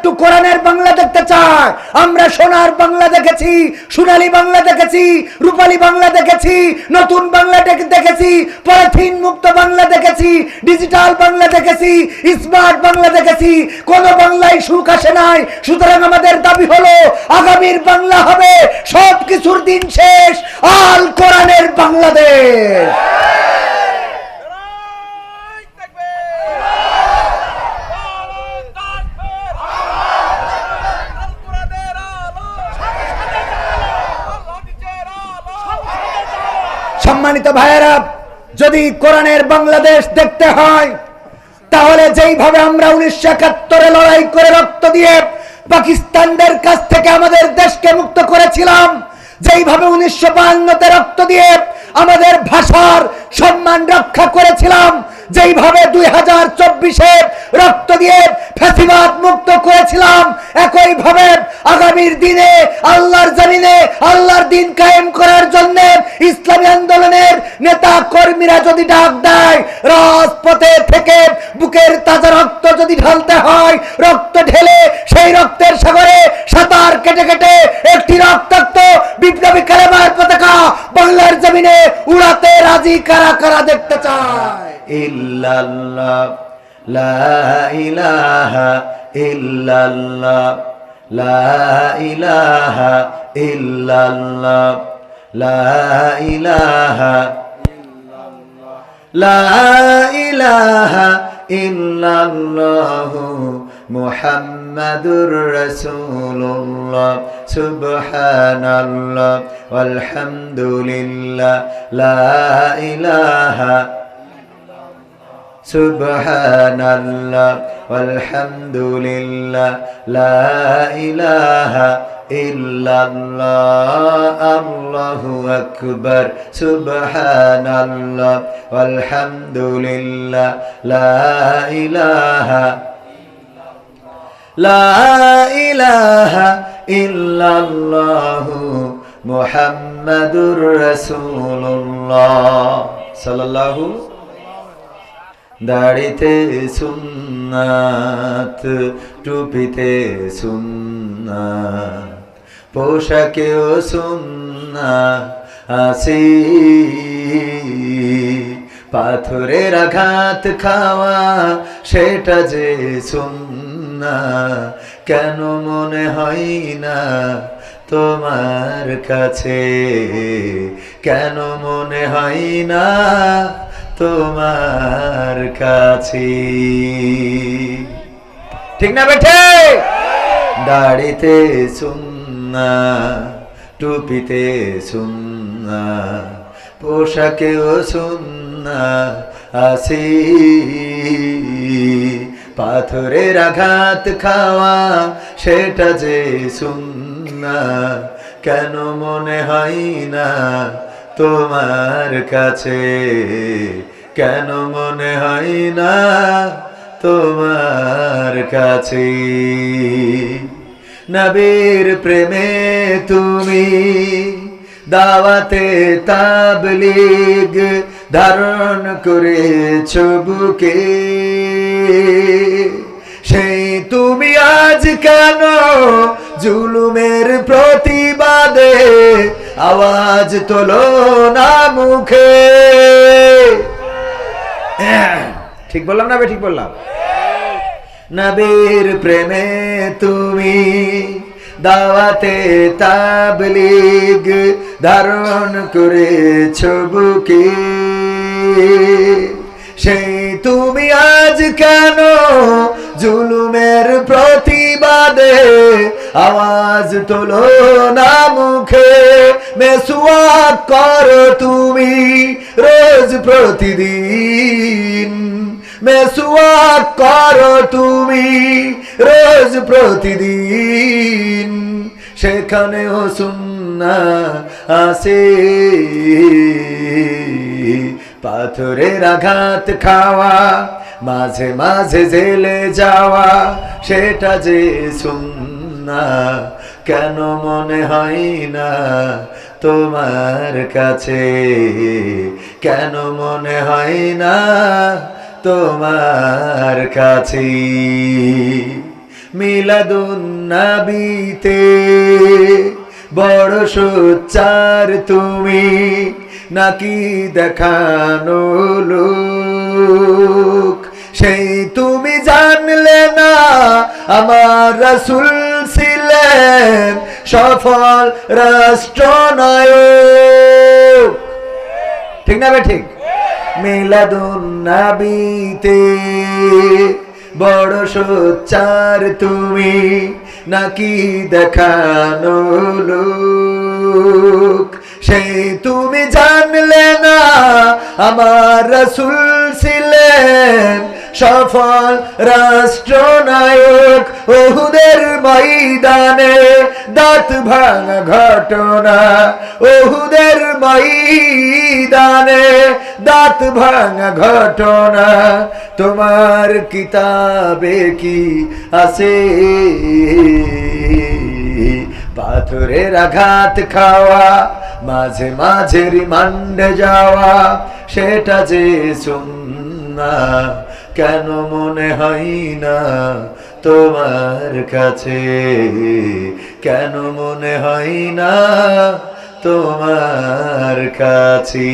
একটু কোরআনের বাংলা দেখতে চায়। আমরা সোনার বাংলা দেখেছি, সোনালী বাংলা দেখেছি, রূপালী বাংলা দেখেছি, নতুন বাংলা দেখেছি, পলিথিন মুক্ত বাংলা দেখেছি, ডিজিটাল বাংলা দেখেছি, স্মার্ট বাংলা দেখেছি। কোন বাংলায় সুখ আসে নাই। সুতরাং আমাদের দাবি হলো আগামীর বাংলা হবে সব কিছুর দিন শেষ, আল কোরআনের বাংলাদেশ। সম্মানিত ভাইয়েরা, যদি কোরআনের বাংলাদেশ দেখতে হয় তাহলে যেইভাবে আমরা 1971 লড়াই করে রক্ত দিয়ে পাকিস্তানদের কাছ থেকে আমাদের দেশকে মুক্ত করেছিলাম, যেইভাবে 1952 রক্ত দিয়ে আমাদের ভাষার সম্মান রক্ষা করেছিলাম, যেইভাবে 2024 রক্ত দিয়ে ফ্যাসিবাদ মুক্ত করেছিলাম, একইভাবে আগামীর দিনে আল্লাহর জমিনে আল্লাহর দিন কায়েম করার জন্য ইসলামী আন্দোলনের নেতা কর্মীরা যদি ডাক দেয়, রাজপথে থেকে বুকের তাজা রক্ত যদি ঢালতে হয়, রক্ত ঢেলে সেই রক্তের সাগরে সাঁতার কেটে কেটে একটি রক্তাক্ত বিপ্লবী কালেমার পতাকা বাংলার জমিনে উড়াতে রাজি কারা কারা দেখতে চায়? ইল্লাল্লাহ লা ইলাহা ইল্লাল্লাহ লা ইলাহা ইল্লাল্লাহ লা ইলাহা লা ইলাহা ইল্লাল্লাহু মুহাম্মাদুর রাসূলুল্লাহ সুবহানাল্লাহ ওয়ালহামদুলিল্লাহ লা ইলাহা সুবহানাল্লাহ ওয়ালহামদুলিল্লাহ লা ইলাহা ইল্লাল্লাহ আল্লাহু আকবার সুবহানাল্লাহ ওয়ালহামদুলিল্লাহ লা ইলাহা ইল্লাল্লাহু মুহাম্মাদুর রাসূলুল্লাহ সাল্লাল্লাহু। দাড়িতে সুন্নাত, টুপিতে সুন্নাত, পোশাকেও সুন্নাত আসি, পাথরের আঘাত খাওয়া সেটা যে সুন্নাত, কেন মনে হয় না তোমার কাছে, কেন মনে হয় না তোমার কাছে? ঠিক না বেঠে? দাড়িতে সুন্নাত, টুপিতে সুন্নাত, পোশাকেও সুন্নাত আসি, পাথরের আঘাত খাওয়া সেটা যে সুন্নাত, কেন মনে হয় না তোমার কাছে, কেন মনে হয় না তোমার কাছে? নবীর প্রেমে তুমি দাওয়াতে তাবলীগ ধারণ করেছ বুকে, সেই তুমি আজ কেন জুলুমের প্রতিবাদে আওয়াজ তোলো না মুখে? ঠিক বললাম না? ঠিক বললাম? নবীর প্রেমে তুমি দাওয়াতে তাবলীগ ধারণ করেছ বুকে, সেই তুমি আজ কেন জুলুমের প্রতিবাদে আওয়াজ তোলো না মুখে? মেসওয়াক করো তুমি রোজ প্রতিদিন, মেসওয়াক করো তুমি রোজ প্রতিদিন, সেখানেও সুন্নাত আছে, পাথরের আঘাত খাওয়া মাঝে মাঝে জেলে যাওয়া সেটা যে সুন্নাত, কেন মনে হয় না তোমার কাছে, কেন মনে হয় না তোমার কাছে? মিলাদুন নবীতে বড় সোচ্চার তুমি, নাকি দেখানো লোক? সেই তুমি জানলে না আমার রাসূল ছিলেন সফল রাষ্ট্রনায়ক। ঠিক না ঠিক? মিলাদুন নবীতে বড় সোচ্চার তুমি, নাকি দেখানো লোক? সেই তুমি জানলে না আমার রাসূল ছিলেন সফল রাষ্ট্রনায়ক। উহুদের ময়দানে দাঁত ভাঙা ঘটনা, উহুদের ময়দানে দাঁত ভাঙা ঘটনা তোমার কিতাবে কি আছে? পাথরের আঘাত খাওয়া, মাঝে মাঝে রিমান্ডে যাওয়া, সেটা যে সুন্নাহ কেন মনে হয় না তোমার কাছে? কেন মনে হয় না তোমার কাছে?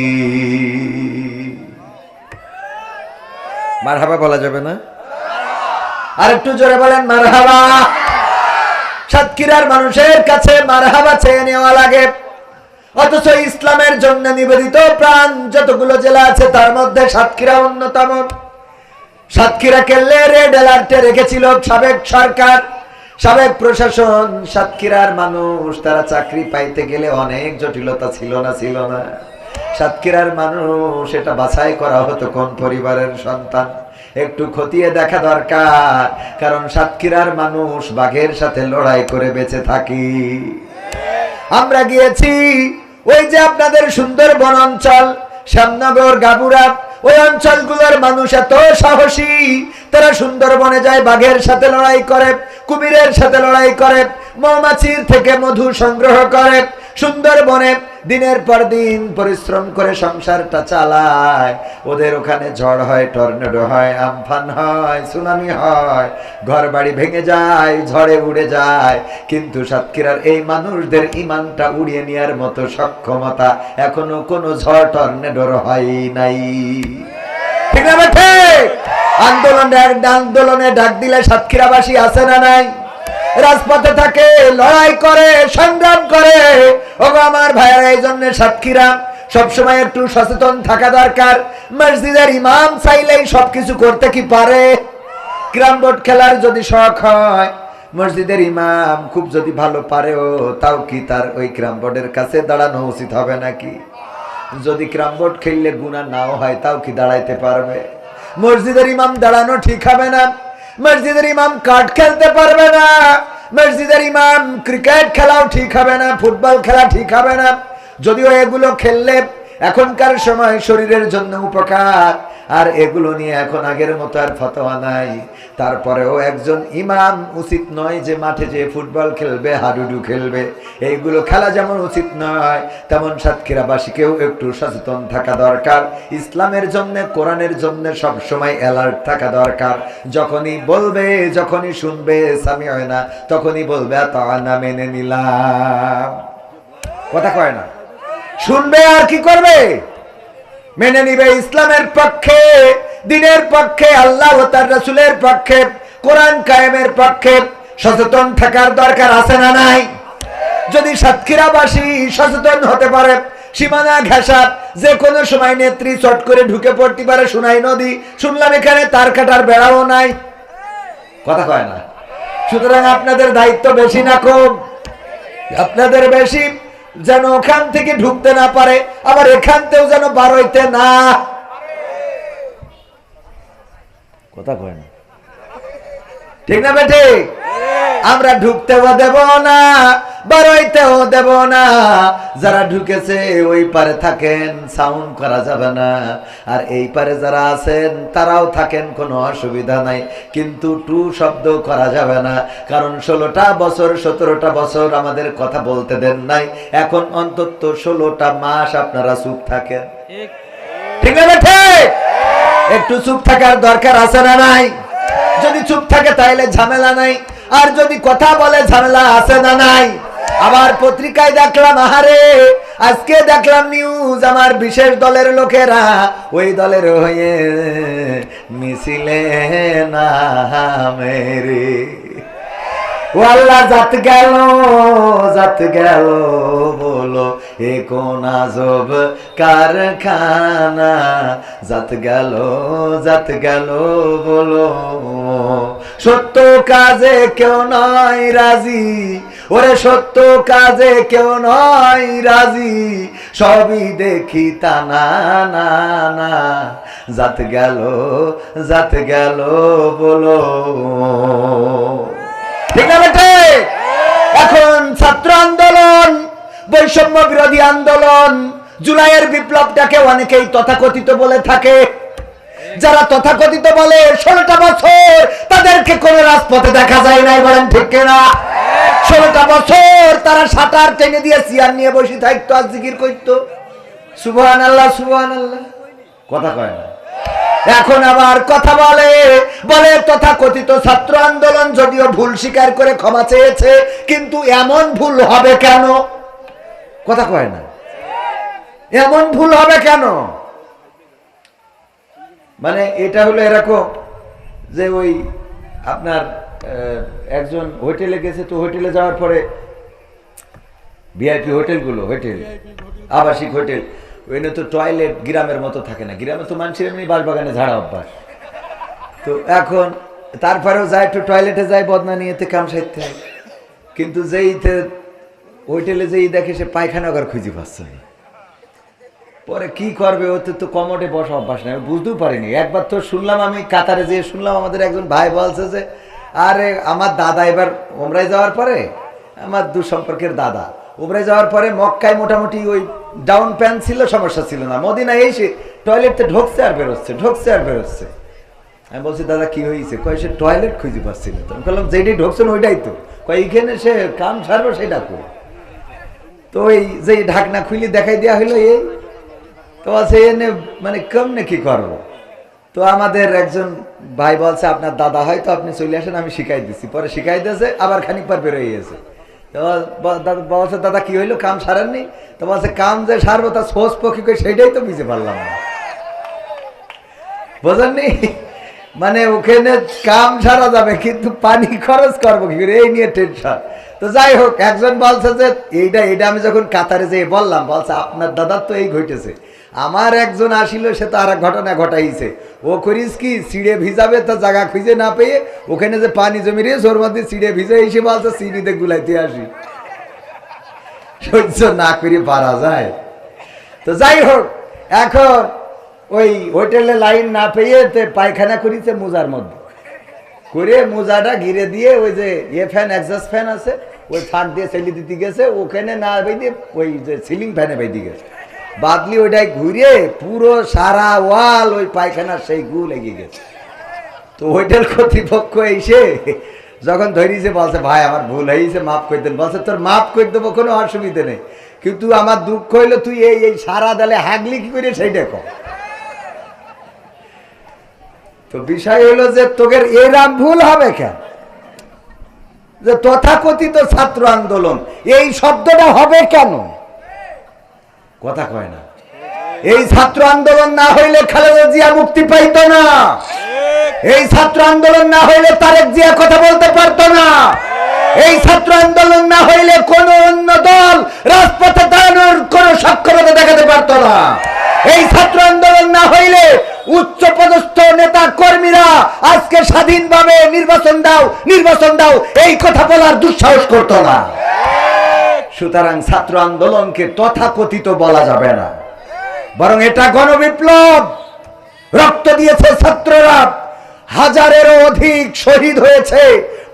মারহাবা বলা যাবে না? আর একটু জোরে বলেন মারহাবা। সাতক্ষীরার মানুষের কাছে মারহাবা চেয়ে নেওয়া লাগে, অথচ ইসলামের জন্য নিবেদিত প্রাণ যতগুলো জেলা আছে তার মধ্যে সাতক্ষীরা অন্যতম। সাতক্ষীরাকে রেড অ্যালার্টে রেখেছিল সাবেক সরকার, সাবেক প্রশাসন। সাতক্ষীরার মানুষ তারা চাকরি পাইতে গেলে অনেক জটিলতা ছিল না? সাতক্ষীরার মানুষ এটা বাছাই করা হতো কোন পরিবারের সন্তান, একটু খতিয়ে দেখা দরকার। কারণ সাতক্ষীরার মানুষ বাঘের সাথে লড়াই করে বেঁচে থাকি। আমরা গিয়েছি ওই যে আপনাদের সুন্দরবন অঞ্চল, শ্যামনগর, গাবুরা, ওই অঞ্চলগুলোর মানুষ এত সাহসী, তারা সুন্দরবনে যায়, বাঘের সাথে লড়াই করে, কুমিরের সাথে লড়াই করে, মৌমাছির থেকে মধু সংগ্রহ করে, সুন্দরবনে দিনের পর দিন পরিশ্রম করে সংসারটা চালায়। ওদের ওখানে ঝড় হয়, টর্নেডো হয়, আমফান হয়, সুনামি হয়, ঘর বাড়ি ভেঙে যায়, ঝড়ে উড়ে যায়, কিন্তু সাতক্ষীরার এই মানুষদের ইমানটা উড়িয়ে নেওয়ার মতো সক্ষমতা এখনো কোনো ঝড় টর্নেডোর হয় নাই। ঠিক না ঠিক? আন্দোলনে ডাক দিলে সাতক্ষীরাবাসী আছে না নাই? রাজপথে থাকে, লড়াই করে, সংগ্রাম করে। ওগো আমার ভাইয়েরা, এই জন্য সাতক্ষীরা সবসময় একটু সচেতন থাকা দরকার। মসজিদের ইমাম চাইলেই সবকিছু করতে কি পারে? ক্যারাম বোর্ড খেলার যদি শখ হয়, মসজিদের ইমাম খুব যদি ভালো পারেও, তাও কি তার ওই ক্যারাম বোর্ডের কাছে দাঁড়ানো উচিত হবে নাকি? যদি ক্যারাম বোর্ড খেললে গুনাহ নাও হয়, তাও কি দাঁড়াইতে পারবে? মসজিদের ইমাম দাঁড়ানো ঠিক হবে না। মসজিদের ইমাম কাঠ খেলতে পারবে না। মসজিদের ইমাম ক্রিকেট খেলাও ঠিক হবে না, ফুটবল খেলা ঠিক হবে না। যদিও এগুলো খেললে এখনকার সময় শরীরের জন্য উপকার, আর এগুলো নিয়ে এখন আগের মতো আর ফতোয়া নাই। তারপরেও একজন ইমাম উচিত নয় যে মাঠে যে ফুটবল খেলবে, হাডুডু খেলবে, এইগুলো খেলা যেমন উচিত নয়, তেমন সাতক্ষীরাবাসীকেও একটু সচেতন থাকা দরকার। ইসলামের জন্য, কোরআনের জন্য সবসময় অ্যালার্ট থাকা দরকার। যখনই বলবে, যখনই শুনবে সামি'না, তখনই বলবে আতা'না, মেনে নিলাম। কথা কয় না? শুনবে আর কি করবে? মেনে নিবে। ইসলামের পক্ষে, দ্বীনের পক্ষে, আল্লাহ ও তার রাসূলের পক্ষে, কোরআন কায়েমের পক্ষে সচেতন থাকার দরকার আছে না নাই? যদি সাতক্ষীরাবাসী সচেতন হতে পারে, সীমানা ঘেঁষা, যে কোনো সময় নেত্রী চট করে ঢুকে পড়তে পারে সোনাই নদী। শুনলাম এখানে তার কাটার বেড়াও নাই। কথা কয় না? সুতরাং আপনাদের দায়িত্ব বেশি না কম? আপনাদের বেশি, যেন ওখান থেকে ঢুকতে না পারে, আবার এখানতেও যেন বার হইতে না। কথা কয় না? ঠিক না বেটে? আমরা ঢুকতেও দেব না, বার হইতেও দেব না। যারা ঢুকেছে ওই পারে থাকেন, সাউন্ড করা যাবে না। আর এই পারে যারা আছেন তারাও থাকেন, কোনো অসুবিধা নাই, কিন্তু টু শব্দ করা যাবে না। কারণ 16টা বছর, 17টা বছর আমাদের কথা বলতে দেন নাই। এখন অন্তত 16টা মাস আপনারা চুপ থাকেন। ঠিক না বেটে? একটু চুপ থাকার দরকার আছে না নাই? যদি চুপ থাকে তাহলে ঝামেলা নাই। আর যদি কথা বলে ঝামেলা আছে না নাই। আবার পত্রিকায় দেখলাম, আহারে আজকে দেখলাম নিউজ, আমার বিশেষ দলের লোকেরা ওই দলের হয়ে মিছিলে নামেরে। ও আল্লাহ, জাত গেল বলো এ কোন আজব কারখানা, জাত গেল বলো। সত্য কাজে কেউ নয় রাজি, ওরে সত্য কাজে কেউ নয় রাজি, সবই দেখি তা না না না, জাত গেল বলো। ঠিক না বেটে? এখন ছাত্র আন্দোলন, বৈষম্য বিরোধী আন্দোলন, জুলাইয়ের বিপ্লবটাকে অনেকেই তথাকথিত বলে থাকে। যারা তথাকথিত বলে 16টা বছর তাদেরকে কোন রাজপথে দেখা যায় নাই, বলেন ঠিক কিনা? 16টা বছর তারা সাঁতার টেনে দিয়ে চেয়ার নিয়ে বসে থাকতো আর জিকির করতো সুবহানাল্লাহ সুবহানাল্লাহ, কথা কয় না। এখন আবার কথা বলে তথাকথিত ছাত্র আন্দোলন যদিও ভুল স্বীকার করে ক্ষমা চেয়েছে, কিন্তু এমন ভুল হবে কেন? কথা কয় না, এমন ভুল হবে কেন? মানে এটা হলো এরকম যে ওই আপনার একজন হোটেলে গেছে, তো হোটেলে যাওয়ার পরে ভিআইপি হোটেলগুলো, হোটেল আবাসিক হোটেল, ওই তো টয়লেট গ্রামের মতো থাকে না, গ্রামে তো মানুষের এমনি বাসবাগানে ঝাড়া অভ্যাস। তো এখন তারপরেও যায় একটু টয়লেটে যায় বদনা নিয়েতে কাম সাইতে, কিন্তু যেই হোটেলে যেই দেখে সে পায়খানা ঘর খুঁজে পাচ্ছে না। পরে কি করবে, ওতে তো কমোডে বসা অভ্যাস নেই, বুঝতেও পারিনি। একবার তো শুনলাম, আমি কাতারে যেয়ে শুনলাম, আমাদের একজন ভাই বলছে যে আরে আমার দাদা এবার ওমরায় যাওয়ার পরে, আমার দূর সম্পর্কের দাদা ওমরায় যাওয়ার পরে মক্কায় মোটামুটি ওই ডাউন প্যান্ট ছিল, সমস্যা ছিল না, মদিনায় এসে টয়লেটে ঢুকছে আর বেরোচ্ছে। আমি বলছি দাদা কি হয়েছে? কয় সে টয়লেট খুঁজে পাচ্ছিল। তো আমি বললাম যেটাই ঢুকছেন ওইটাই তো, কয় এইখানে সে কাম ছাড়বো সেটা করে। তো ওই যে ঢাকনা খুলে দেখাই দেওয়া হলো, এই তো আছে এনে মানে কেমনে কি করবো। তো আমাদের একজন ভাই বলছে আপনার দাদা হয়, তো আপনি চলে আসেন, আমি শিখাই দিচ্ছি। পরে শিখাই দিয়েছে, আবার খানিক পর বেরোয় গেছে। বলছে দাদা কি হইলো, কাম সারেননি? তো বলছে কাম যে সারবো তা সোস পক্ষী করে সেটাই তো বুঝতে পারলাম না, বোঝেননি? মানে ওখানে কাম সারা যাবে কিন্তু পানি খরচ করবো কি করে, এই নিয়ে টেনশন। তো যাই হোক, একজন বলছে যে এইটা আমি যখন কাতারে যেয়ে বললাম, বলছে আপনার দাদার তো এই ঘটেছে। আমার একজন আসিল, সে তো আর এক ঘটনা ঘটাইছে। ও করিস কি, সিঁড়ে ভিজাবে তো জায়গা খুঁজে না পেয়ে ওখানে যে পানি জমি রয়েছে ওর মধ্যে সিঁড়ে ভিজে এসে বলছে সিঁড়িতে গুলাইতে আসি, সহ্য না করে পারা যায়। তো যাই হোক, এখন ওই হোটেলে লাইন না পেয়ে পায়খানা করেছে মোজার মধ্যে করে, মোজাটা ঘিরে দিয়ে ওই যে ফ্যান, এক্সস্ট ফ্যান আছে, ওই ফাঁক দিয়ে ছেলে দিতে গেছে, ওখানে না বেঁধে ওই যে সিলিং ফ্যানে বেঁধে গেছে, বাদলি ওইটাই ঘুরে পুরো সারা ওয়াল ওই পায়খানার সেই গু লেগে গেছে। তো হোটেল কর্তৃপক্ষ এসে যখন ধরিয়েছে বলছে ভাই আমার ভুল হয়েছে, মাফ করে দেন। বলছে তোর মাফ করে দেবো, কোনো অসুবিধা নেই, কিন্তু আমার দুঃখ হইলো তুই এই সারা দেলে হাগলি কি করে সেইটা কর। তো বিষয় হলো যে তোদের এরাম ভুল হবে কেন, যে তথাকথিত ছাত্র আন্দোলন এই শব্দটা হবে কেন? কথা কয় না। এই ছাত্র আন্দোলন না হইলে খালেদা জিয়া মুক্তি পাইতো না, এই ছাত্র আন্দোলন না হইলে তারেক জিয়া কথা বলতে পারতো না, এই ছাত্র আন্দোলন না হইলে কোন অন্য দল রাজপথে দাঁড়ানোর কোন সক্ষমতা দেখাতে পারতো না, এই ছাত্র আন্দোলন না হইলে উচ্চ পদস্থ নেতা কর্মীরা আজকে স্বাধীনভাবে নির্বাচন দাও এই কথা বলার দুঃসাহস করতো না। সুতরাং ছাত্র আন্দোলনকে তথাকথিত বলা যাবে না, বরং এটা গণবিপ্লব। রক্ত দিয়েছে ছাত্ররা, হাজারেরও অধিক শহীদ হয়েছে,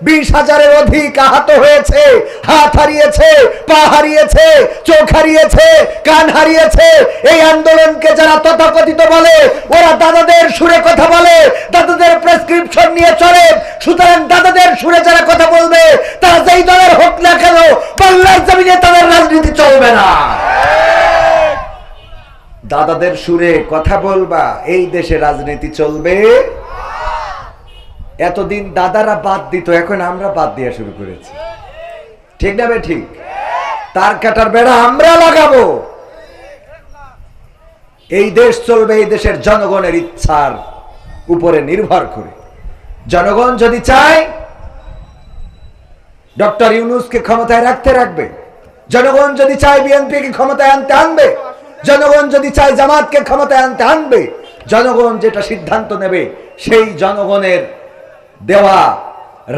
20,000-এর অধিক আহত হয়েছে, হাত হারিয়েছে, পা হারিয়েছে, চোখ হারিয়েছে, কান হারিয়েছে। এই আন্দোলনকে যারা তথাকথিত বলে ওরা দাদাদের সুরে কথা বলে, দাদাদের প্রেসক্রিপশন নিয়ে চলে। সুতরাং দাদাদের সুরে যারা কথা বলবে তারা যেই দলের হোক না কেন বাংলার জমিনে তাদের রাজনীতি চলবে না। দাদাদের সুরে কথা বলবা, এই দেশে রাজনীতি চলবে। এতদিন দাদারা বাদ দিত, এখন আমরা বাদ দেওয়া শুরু করেছি। ঠিক না বে ঠিক? তার কাটার বেড়া আমরা লাগাবো। এই দেশ চলবে এই দেশের জনগণের ইচ্ছার উপরে নির্ভর করে। জনগণ যদি চায় ডক্টর ইউনূসকে ক্ষমতায় রাখবে, জনগণ যদি চায় বিএনপিকে ক্ষমতায় আনবে, জনগণ যদি চায় জামাতকে ক্ষমতায় আনবে, জনগণ যেটা সিদ্ধান্ত নেবে সেই জনগণের দেওয়া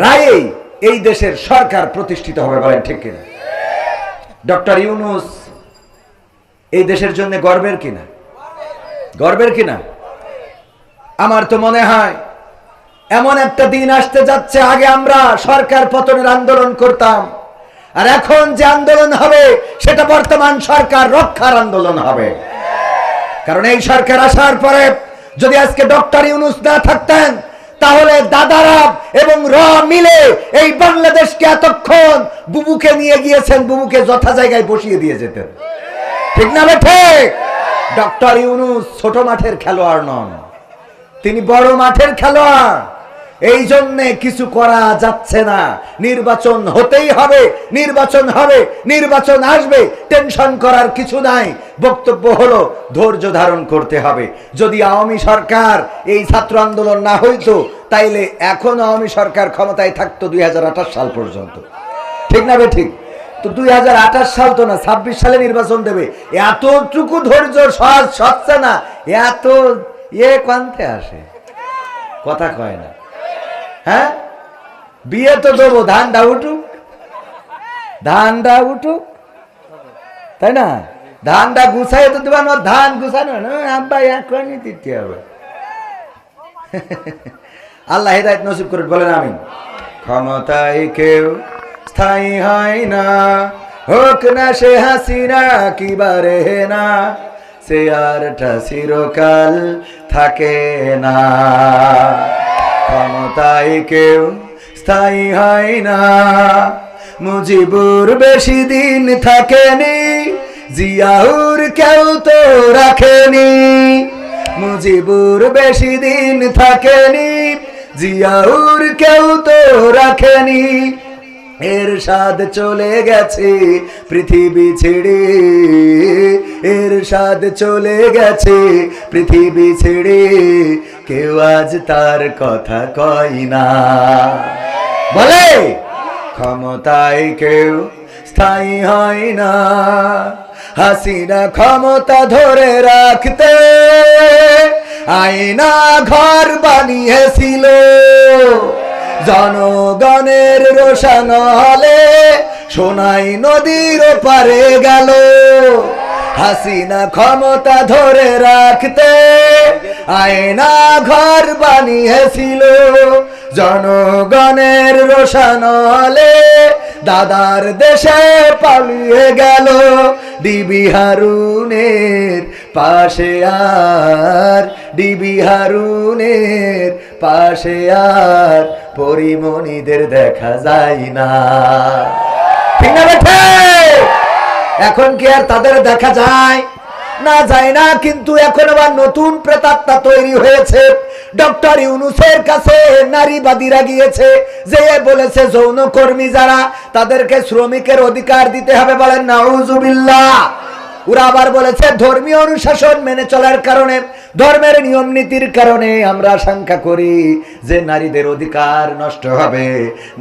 রায়েই এই দেশের সরকার প্রতিষ্ঠিত হবে। বলেন ঠিক কিনা? ডক্টর ইউনূস এই দেশের জন্য গর্বের কিনা? গর্বের কিনা? আমার তো মনে হয় এমন একটা দিন আসতে যাচ্ছে, আগে আমরা সরকার পতনের আন্দোলন করতাম, আর এখন যে আন্দোলন হবে সেটা বর্তমান সরকার রক্ষার আন্দোলন হবে। কারণ এই সরকার আসার পরে যদি আজকে ডক্টর ইউনূস না থাকতেন, তাহলে দাদারা এবং র মিলে এই বাংলাদেশকে এতক্ষণ বুবুকে নিয়ে গিয়েছেন, বুবুকে যথা জায়গায় বসিয়ে দিয়ে যেতেন। ঠিক না ঠিক? ডক্টর ইউনূস ছোট মাঠের খেলোয়াড় নন, তিনি বড় মাঠের খেলোয়াড়। এই জন্য কিছু করা যাচ্ছে না। নির্বাচন হতেই হবে, নির্বাচন হবে, নির্বাচন আসবে, টেনশন করার কিছু নাই। বক্তব্য হলো ধৈর্য ধারণ করতে হবে। যদি আওয়ামী সরকার এই ছাত্র আন্দোলন না হইতো, তাইলে এখন আওয়ামী সরকার ক্ষমতায় থাকতো 2028 সাল পর্যন্ত। ঠিক না বে ঠিক? তো 2028 সাল তো না, 26 সালে নির্বাচন দেবে। এতটুকু ধৈর্য সহজ হচ্ছে না। এত কান্তে আসে, কথা কয় না। হ্যাঁ, বিয়ে তো দেবো, ধানটা উঠুক, ধানটা উঠুক, তাই না? ধানটা গুছাই তো দেবা না, ধান গুছানো না, আব্বা এখনই দিতে হবে। আল্লাহ হেদায়েত নসিব করে, বলেন আমিন। ক্ষমতায় কেউ স্থায়ী হয় না, হোক না সে হাসিনা কিবারে না, সে আরটা চিরকাল থাকে না। ক্ষমতায় কেউ স্থায়ী হয় না, মুজিবুর বেশি দিন থাকেনি, জিয়াউর কেউ তো রাখেনি। মুজিবুর বেশি দিন থাকেনি, জিয়াউর কেউ তো রাখেনি। এরশাদ চলে গেছে পৃথিবী ছেড়ে, এরশাদ চলে গেছে পৃথিবী ছেড়ে, কেউ আজ তার কথা কয় না। বলে ক্ষমতায় কেউ স্থায়ী হয় না, হাসিনা ক্ষমতা ধরে রাখতে আয়না ঘর বানিয়েছিল, জনগণের রোশন হলে সোনাই নদীর পারে গেল। হাসিনা ক্ষমতা ধরে রাখতে আয়না ঘর বানিয়েছিল, জনগণের রোশন হলে দাদার দেশে পালিয়ে গেল। ডিবি হারুনের পাশে আর, ডিবি হারুনের পাশে আর পরিমণিদের দেখা যায় না। ঠিক না বেঠে? এখন কি আর তাদের দেখা যায়? না, যায় না। কিন্তু এখন আবার নতুন প্রেতাত্মা তৈরি হয়েছে। ডক্টর ইউনূসের কাছে নারীবাদীরা গিয়েছে, যে বলেছে যৌনকর্মী যারা, তাদেরকে শ্রমিকের অধিকার দিতে হবে। বলেন নাউজুবিল্লাহ। ওরা আবার বলেছে ধর্মীয় অনুশাসন মেনে চলার কারণে, ধর্মের নিয়ম নীতির কারণে আমরা আশঙ্কা করি যে নারীদের অধিকার নষ্ট হবে,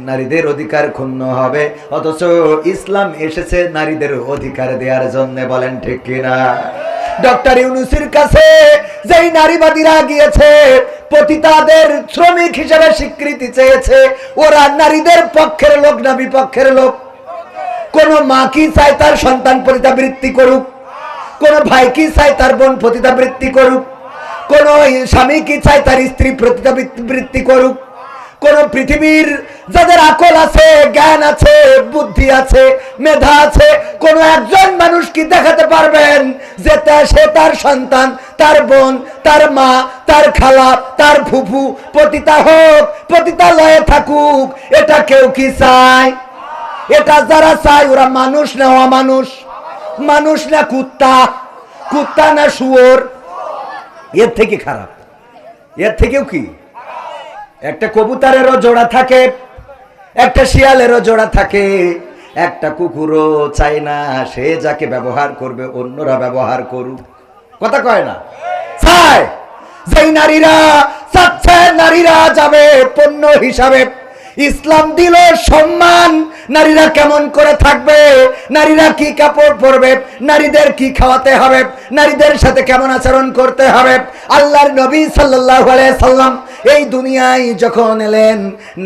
নারীদের অধিকার ক্ষুণ্ণ হবে। অথচ ইসলাম এসেছে নারীদের অধিকার দেওয়ার জন্য। বলেন ঠিক কিনা? ডক্টর ইউনূসের কাছে যেই নারীবাদীরা গিয়েছে, পতিতাদের শ্রমিক হিসেবে স্বীকৃতি চেয়েছে, ওরা নারীদের পক্ষের লোক না বিপক্ষের লোক? কোন মা কি চায় তার সন্তান পতিতাবৃত্তি করুক? কোন ভাই কি চায় তার বোন পতিতাবৃত্তি করুক? কোন স্বামী কি চায় তার স্ত্রী পতিতাবৃত্তি করুক? কোন পৃথিবীর যাদের আকল আছে, জ্ঞান আছে, বুদ্ধি আছে, মেধা আছে, কোন একজন মানুষ কি দেখাতে পারবেন যে সে তার সন্তান, তার বোন, তার মা, তার খালা, তার ফুফু পতিতা হোক, পতিতালয়ে থাকুক? এটা কেউ কি চায়? এটা যারা চায় ওরা মানুষ না অমানুষ? মানুষ না কুত্তা? কুত্তা না শুয়োর? এর থেকে খারাপ, এর থেকেও কি একটা কবুতরেরও জোড়া থাকে, একটা শিয়ালেরও জোড়া থাকে, একটা কুকুরও চায় না সে যাকে ব্যবহার করবে অন্যরা ব্যবহার করুক। কথা কয় না? চায়। যেই নারীরা চাচ্ছে নারীরা যাবে পণ্য হিসাবে, ইসলাম দিল সম্মান, নারীরা কেমন করে থাকবে, নারীরা কি কাপড় পরবে, নারীদের কি খাওয়াতে হবে, নারীদের সাথে কেমন আচরণ করতে হবে। আল্লাহর নবী সাল্লাল্লাহু আলাইহি সাল্লাম এই দুনিয়ায় যখন এলেন,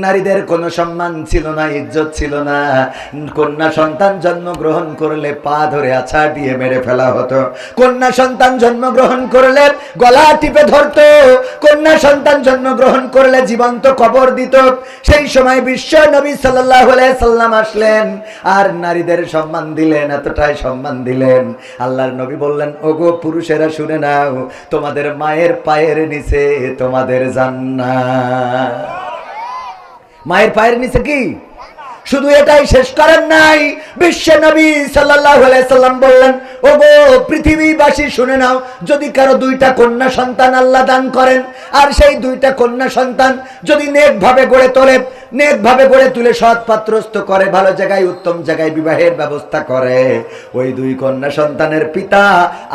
নারীদের কোনো সম্মান ছিল না, ইজ্জত ছিল না। কন্যা সন্তান জন্মগ্রহণ করলে পা ধরে আছাড় দিয়ে মেরে ফেলা হতো, কন্যা সন্তান জন্মগ্রহণ করলে গলা টিপে ধরতো, কন্যা সন্তান জন্মগ্রহণ করলে জীবন্ত কবর দিত। সেই সময় বিশ্ব নবী সাল্লাল্লাহু আলাইহি সাল্লাম আসলেন আর নারীদের সম্মান দিলেন, এতটাই সম্মান দিলেন। আল্লাহর নবী বললেন, ওগো পুরুষেরা শুনে নাও, তোমাদের মায়ের পায়ের নিচে তোমাদের জান্নাত। মায়ের পায়ের নিচে কি? শুধু এটাই শেষ করেন নাই, বিশ্ব নবী সাল্লাল্লাহু আলাইহি সাল্লাম বললেন, ওগো পৃথিবীবাসী শুনে নাও, যদি কারো দুইটা কন্যা সন্তান আল্লাহ দান করেন আর সেই দুইটা কন্যা সন্তান যদি নেকভাবে গড়ে তোলে, নেকভাবে গড়ে তুলে সৎ পাত্রস্থ করে, ভালো জায়গায় উত্তম জায়গায় বিবাহের ব্যবস্থা করে, ওই দুই কন্যা সন্তানের পিতা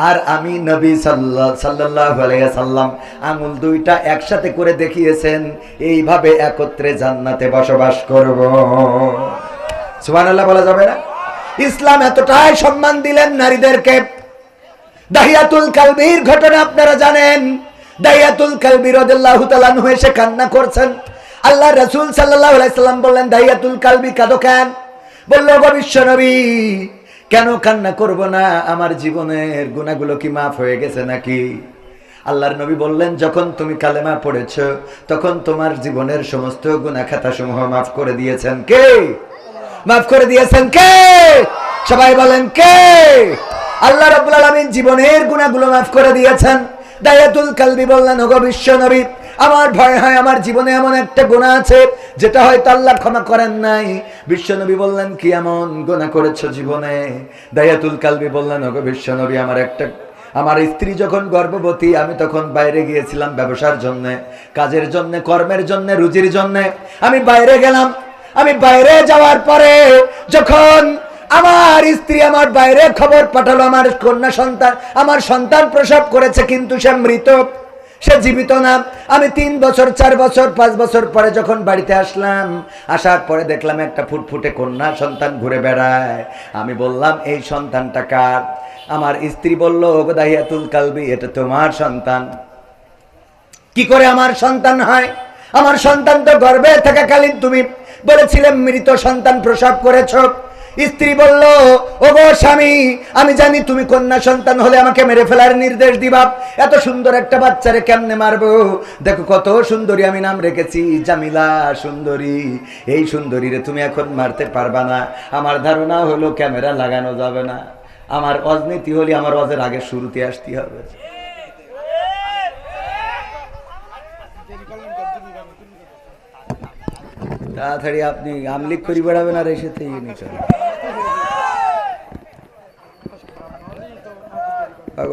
আর আমি নবী সাল্লাল্লাহু আলাইহি সাল্লাম আঙুল দুইটা একসাথে করে দেখিয়েছেন, এইভাবে একত্রে জান্নাতে বসবাস করব। সুবহানাল্লাহ বলা যাবে না? ইসলাম এতটাই সম্মান দিলেন নারীদেরকে। দাহিয়াতুল কালবির ঘটনা আপনারা জানেন। দাহিয়াতুল কালবি রাদিয়াল্লাহু তাআলা আনহু এসে কান্না করছেন। আল্লাহ রাসূল সাল্লাল্লাহু আলাইহি সাল্লাম বললেন, দাহিয়াতুল কালবি কাঁদো কেন? বলল, গো বিশ্ব নবী, কেন কান্না করব না? আমার জীবনের গুনাহগুলো কি মাফ হয়ে গেছে নাকি? আল্লাহর নবী বললেন, যখন তুমি কালেমা পড়েছো তখন তোমার জীবনের সমস্ত গুনাহ খাতা সমূহ মাফ করে দিয়েছেন কে? মাফ করে দিয়েছেন কে? সবাই বলেন কে? আল্লাহ রাব্বুল আলামিন জীবনের গুনাহগুলো মাফ করে দিয়েছেন। দাহিয়াতুল কালবি বললেন, ওগো বিশ্ব নবী, আমার ভয় হয় আমার জীবনে এমন একটা গুনাহ আছে যেটা হয়তো আল্লাহ ক্ষমা করেন নাই। বিশ্ব নবী বললেন, কি এমন গুনাহ করেছো জীবনে? দাহিয়াতুল কালবি বললেন, ওগো বিশ্ব নবী, আমার স্ত্রী যখন গর্ভবতী, আমি তখন বাইরে গিয়েছিলাম ব্যবসার জন্য, কাজের জন্য, কর্মের জন্য, রুজির জন্য। আমি বাইরে গেলাম। আমি বাইরে যাওয়ার পরে যখন আমার স্ত্রী আমার বাইরে খবর পাঠালো, আমার কন্যা সন্তান, আমার সন্তান প্রসব করেছে কিন্তু সে মৃত, সে জীবিত না। আমি 3 বছর 4 বছর 5 বছর পরে যখন বাড়িতে আসলাম, আসার পরে দেখলাম একটা ফুটফুটে কন্যা সন্তান ঘুরে বেড়ায়। আমি বললাম, এই সন্তানটা কার? আমার স্ত্রী বলল, ওগো দাহিয়াতুল কালবি, এটা তোমার সন্তান। কি করে আমার সন্তান হয়? আমার সন্তান তো গর্ভে থাকাকালীন তুমি বলেছিলে মৃত সন্তান প্রসব করেছো। স্ত্রী বলল, ওগো স্বামী, আমি জানি তুমি কন্যা সন্তান হলে আমাকে মেরে ফেলার নির্দেশ দিবা, এত সুন্দর একটা বাচ্চারে কেমনে মারবো? দেখো কত সুন্দরী আমি নাম রেখেছি, জামিলা সুন্দরী। এই সুন্দরীরে তুমি এখন মারতে পারবা না। আমার ধারণা হলো ক্যামেরা লাগানো যাবে না। আমার অজনীতি হলে আমার অজের আগে শুরুতে আসতে হবে। তাড়াতাড়ি আপনি আমলিক করি বেড়াবেন আর এসে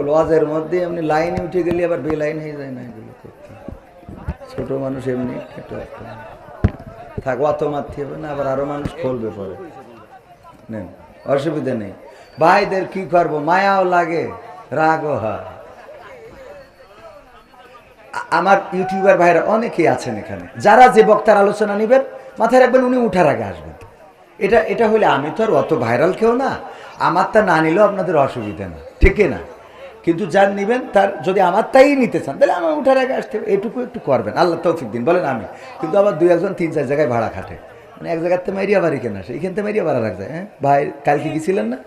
ওয়াজের মধ্যে এমনি লাইনে উঠে গেলে আবার বেলাইন হয়ে যায় না, এগুলো করতে। ছোট মানুষ এমনি থাক, অত মারতে হবে না, আবার আরো মানুষ খুলবে পরে, নেন, অসুবিধা নেই। ভাইদের কি করবো, মায়াও লাগে, রাগও হয়। আমার ইউটিউবার ভাইরা অনেকেই আছেন এখানে, যারা যে বক্তার আলোচনা নেবেন মাথায় রাখবেন উনি উঠার আগে আসবেন। এটা হলে আমি তো আর অত ভাইরাল কেউ না, আমারটা না নিলেও আপনাদের অসুবিধা না, ঠিক না? কিন্তু যার নিবেন তার যদি আমার তাই নিতে চান তাহলে আমার উঠার আগে আসতে হবে, এটুকু একটু করবেন, আল্লাহ তৌফিক দিন। বলেন আমি কিন্তু আবার 2-1 3-4 জায়গায় ভাড়া খাটে, মানে এক জায়গাতে মারিয়া বাড়ি কেনা, এইখান থেকে মারিয়া ভাড়া রাখ যায়। হ্যাঁ ভাই, কালকে গেছিলেন না